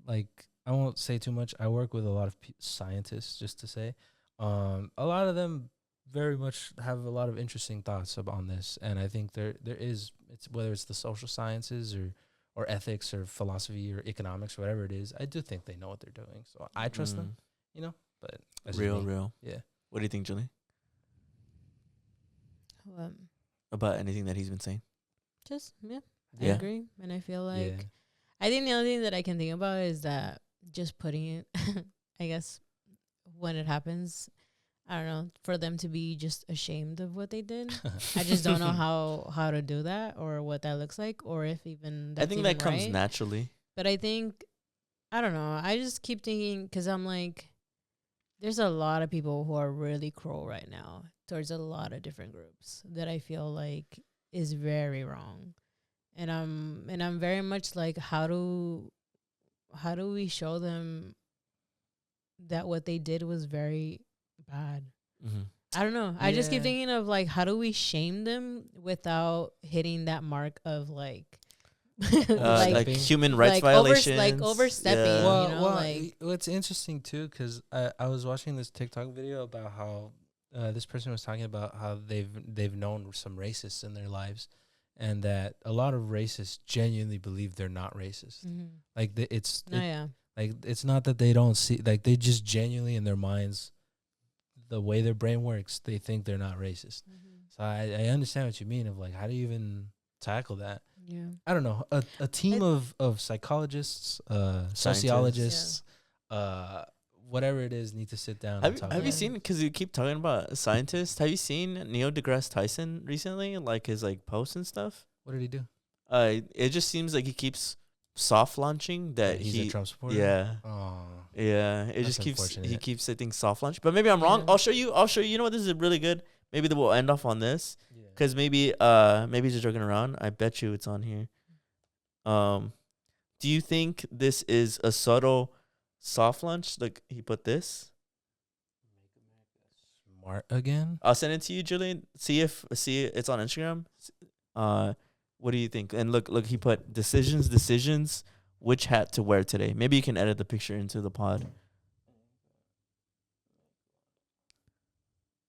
like, I won't say too much. I work with a lot of scientists, just to say, a lot of them very much have a lot of interesting thoughts on this, and I think there is, it's whether it's the social sciences or ethics or philosophy or economics or whatever it is, I do think they know what they're doing, so I trust them, but that's real. Yeah. What do you think, Julie, about anything that he's been saying? I agree, and I feel like I think the only thing that I can think about is that just putting it I guess when it happens, I don't know, for them to be just ashamed of what they did. I just don't know how to do that, or what that looks like, or if even that's I think even that comes right. naturally. But I think, I don't know, I just keep thinking, because I'm like, there's a lot of people who are really cruel right now towards a lot of different groups that I feel like is very wrong. And I'm very much like, how do we show them that what they did was very bad? I don't know. I just keep thinking of like, how do we shame them without hitting that mark of like like human rights violations, overstepping. Well, what's interesting too, because I was watching this TikTok video about how this person was talking about how they've known some racists in their lives, and that a lot of racists genuinely believe they're not racist. Like like, it's not that they don't see, like, they just genuinely in their minds, the way their brain works, they think they're not racist. So I understand what you mean of like, how do you even tackle that? Yeah. I don't know. A team of psychologists, sociologists, whatever it is, need to sit down and talk. Have you seen, because you keep talking about scientists, have you seen Neil deGrasse Tyson recently, like his like posts and stuff? What did he do? It just seems like he keeps soft launching that he's a Trump supporter. Yeah. Oh. Yeah. It just keeps saying soft launch. But maybe I'm wrong. I'll show you. You know what? This is really good. Maybe that we'll end off on this. Because maybe he's just joking around. I bet you it's on here. Do you think this is a subtle soft launch? Like, he put this. Smart again. I'll send it to you, Julian. See it's on Instagram. What do you think? And look, he put decisions, which hat to wear today. Maybe you can edit the picture into the pod.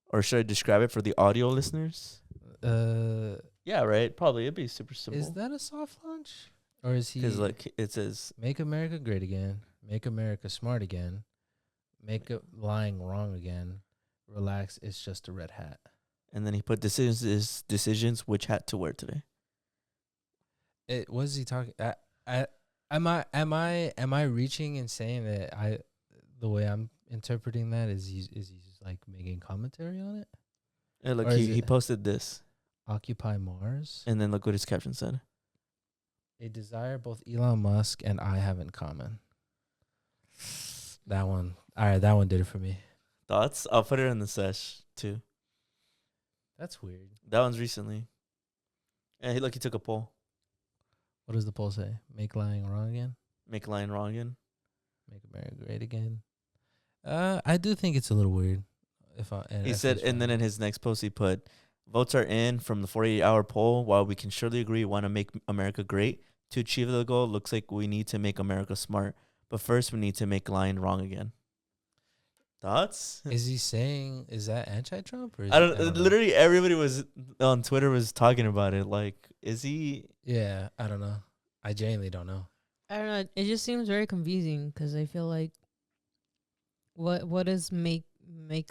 Or should I describe it for the audio listeners? Yeah, right. Probably it'd be super simple. Is that a soft launch? Or is he? Because like it says, "Make America great again. Make America smart again. Make lying wrong again. Relax. It's just a red hat." And then he put decisions, which hat to wear today. What is he talking? Am I reaching and saying that the way I'm interpreting that is he's like making commentary on it? Yeah, look, he posted this. Occupy Mars. And then look what his caption said. A desire both Elon Musk and I have in common. That one. All right, that one did it for me. Thoughts? I'll put it in the sesh too. That's weird. That one's recently. And he took a poll. What does the poll say? Make lying wrong again? Make lying wrong again. Make America great again? I do think it's a little weird. He said, and then in his next post he put, votes are in from the 48-hour poll. While we can surely agree we want to make America great, to achieve the goal, looks like we need to make America smart. But first, we need to make lying wrong again. Thoughts? Is he saying, is that anti-Trump? Or I don't know. Literally, everybody was on Twitter was talking about it. Like, is he? Yeah, I don't know. I genuinely don't know. I don't know. It just seems very confusing because I feel like what does make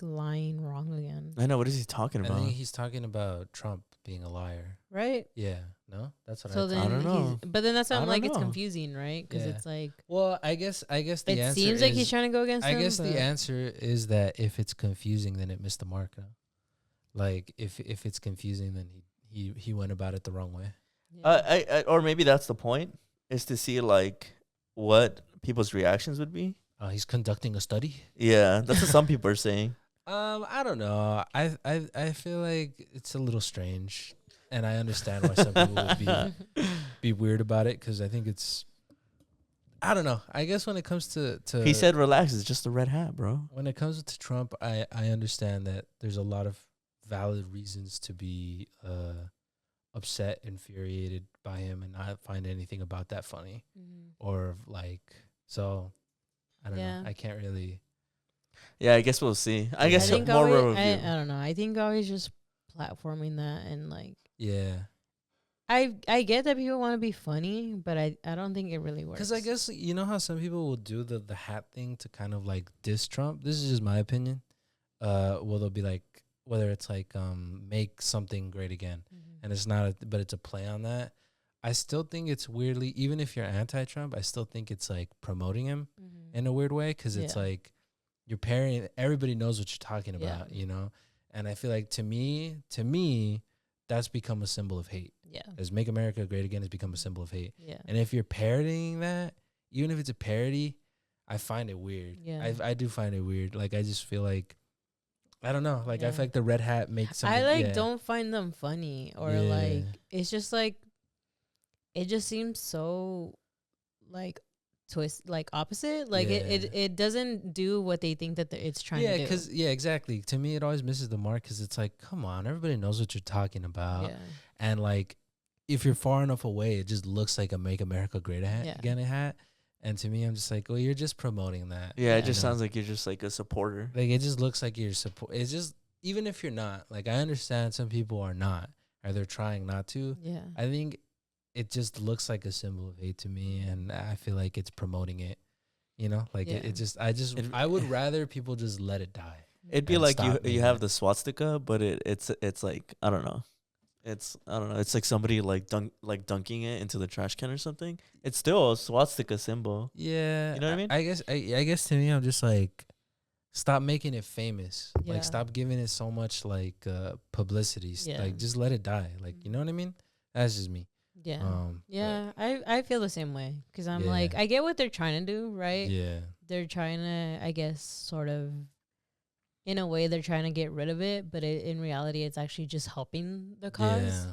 lying wrong again? I know. What is he talking I about? think he's talking about Trump being a liar. Right? Yeah. No? That's what So I then thought. I don't know. but then that's why I I'm don't like it's know. confusing, right? Because Yeah. it's like Well, I guess the answer it seems like he's trying to go against I him, guess but the answer is that if it's confusing, then it missed the mark. No? Like if it's confusing, then he went about it the wrong way. yeah. I or maybe that's the point, is to see like what people's reactions would be. He's conducting a study. Yeah, that's what some people are saying. I don't know. I feel like it's a little strange, and I understand why some people would be weird about it because I think it's. I don't know. I guess when it comes to He said, "Relax, it's just a red hat, bro." when it comes to Trump, I understand that there's a lot of valid reasons to be upset, infuriated by him, and not find anything about that funny or like. So, I don't Yeah. know. I can't really. Yeah, I guess we'll see. I I guess think more always, review. I don't know. I think always just platforming that and like Yeah. I get that people want to be funny, but I don't think it really works. Because I guess you know how some people will do the hat thing to kind of like diss Trump. This is just my opinion. Well, they'll be like whether it's like make something great again, and it's not, but it's a play on that. I still think it's weirdly, even if you're anti-Trump, I still think it's like promoting him in a weird way because it's Yeah. like you're pairing. Everybody knows what you're talking Yeah. about, you know. And I feel like to me, that's become a symbol of hate. Yeah. As "Make America Great Again" has become a symbol of hate. Yeah. And if you're parodying that, even if it's a parody, I find it weird. Yeah. I do find it weird. Like I just feel like I don't know. Like I Yeah. feel like the red hat makes something. I yeah. don't find them funny or Yeah. like it's just like it just seems so like twist like opposite like it doesn't do what they think that it's trying to do. Yeah, exactly. To me, it always misses the mark because it's like, come on, everybody knows what you're talking about, Yeah. and like if you're far enough away, it just looks like a "Make America Great Yeah. Again" hat. And to me, I'm just like, well, you're just promoting that. Yeah, it Yeah. just You know? sounds like you're just like a supporter. Like it just looks like you're support. It's just even if you're not, like I understand some people are not, or they're trying not to. Yeah. I think it just looks like a symbol of hate to me, and I feel like it's promoting it. You know, like Yeah. I would rather people just let it die. It'd be And like stop you being have it. the swastika, but it's like I don't know. It's like somebody like dunking it into the trash can or something. It's still a swastika symbol. Yeah, You know what I mean? I guess to me, I'm just like, stop making it famous. Yeah. Like, stop giving it so much like publicity. Yeah. Like, just let it die. Like, you know what I mean? That's just me. Yeah. Yeah, I feel the same way because I'm Yeah. like I get what they're trying to do, But right? yeah. They're trying to, I guess, sort of, in a way, they're trying to get rid of it, but in reality, it's actually just helping the cause.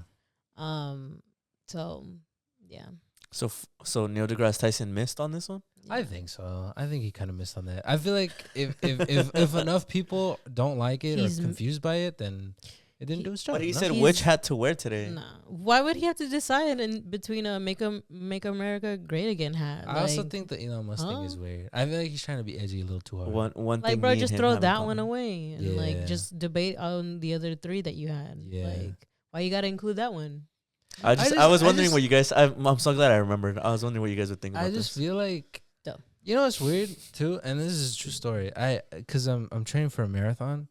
Yeah. So, yeah. So Neil deGrasse Tyson missed on this one. I think so. I think he kind of missed on that. I feel like if enough people don't like it He's or confused by it, then it didn't he- do its job. But he no? said He's- which hat to wear today. Nah. Why would he have to decide in between a make America Great Again hat? I also Like, think the Elon Musk thing is huh? weird. I feel like he's trying to be edgy a little too hard. One like, thing. bro, me and just him throw have in that one common. away and Yeah. like just debate on the other three that you had. Yeah. Like, why you gotta include that one? I was wondering just- what you guys. I'm so glad I remembered. I was wondering what you guys would think about I just this. feel like Dumb. you know what's weird too, and this is a true story. Because I'm training for a marathon.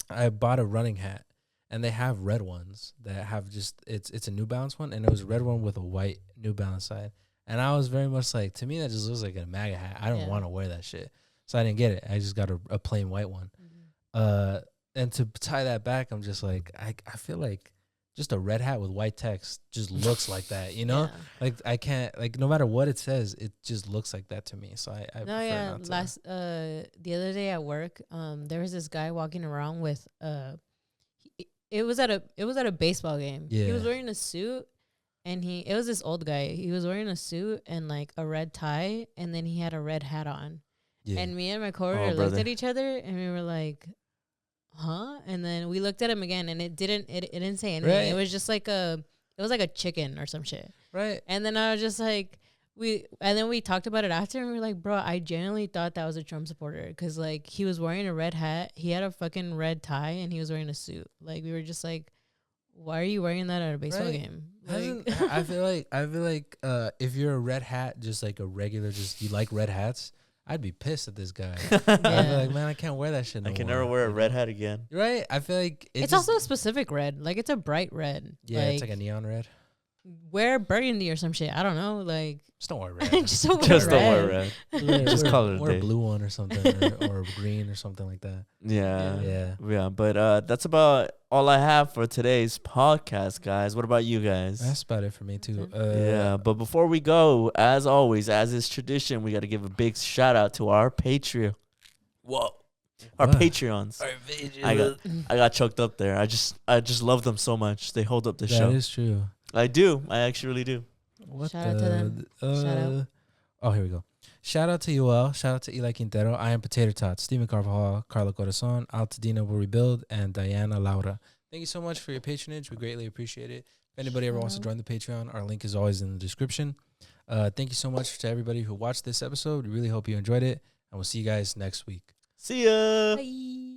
I bought a running hat, and they have red ones that have just it's a New Balance one, and it was a red one with a white New Balance side. And I was very much like, to me that just looks like a MAGA hat. I don't Yeah. want to wear that shit, so I didn't get it. I just got a plain white one. And to tie that back, I'm just like I feel like just a red hat with white text just looks like that, you know? Yeah. Like I can't, like, no matter what it says, it just looks like that to me. So I No, prefer yeah. not to. The other day at work, there was this guy walking around with it was at a baseball game. He was Yeah. wearing a suit, and it was this old guy. He was wearing a suit and like a red tie, and then he had a red hat on. Yeah. And me and my coworker looked brother. at each other, and we were like, "Huh?" And then we looked at him again, and it didn't say anything. Right. It was just like it was like a chicken or some shit. Right. And then I was just like, and then we talked about it after, and we were like, bro, I genuinely thought that was a Trump supporter, because like he was wearing a red hat, he had a fucking red tie, and he was wearing a suit. Like we were just like, why are you wearing that at a baseball Right. game? Hasn't, Like, I feel like if you're a red hat, just like a regular, just you like red hats, I'd be pissed at this guy. I'd be Yeah. like, man, I can't wear that shit no I can more. never wear a You red know? hat again. Right? I feel like it's also a specific red. Like it's a bright red. yeah, it's like a neon red. Wear burgundy or some shit. I don't know. Like Just don't wear red. just don't wear Just red. don't wear red. Just wear, call it a wear day. a blue one or something, or green or something like that. Yeah. Yeah. Yeah, but that's about all I have for today's podcast, guys. What about you guys? That's about it for me too. Yeah, but before we go, as always, as is tradition, we got to give a big shout out to our Patreon. Whoa, our What? Patreons. I got choked up there. I just love them so much. They hold up the show. That is true. I do. I actually really do. What Shout out to them. Shout out. Oh, here we go. Shout out to Yoel. Shout out to Eli Quintero. I am Potato Tots. Stephen Carvajal, Carla Corazon, Altadena Will Rebuild, and Diana Laura. Thank you so much for your patronage. We greatly appreciate it. If anybody ever wants to join the Patreon, our link is always in the description. Thank you so much to everybody who watched this episode. We really hope you enjoyed it, and we'll see you guys next week. See ya. Bye.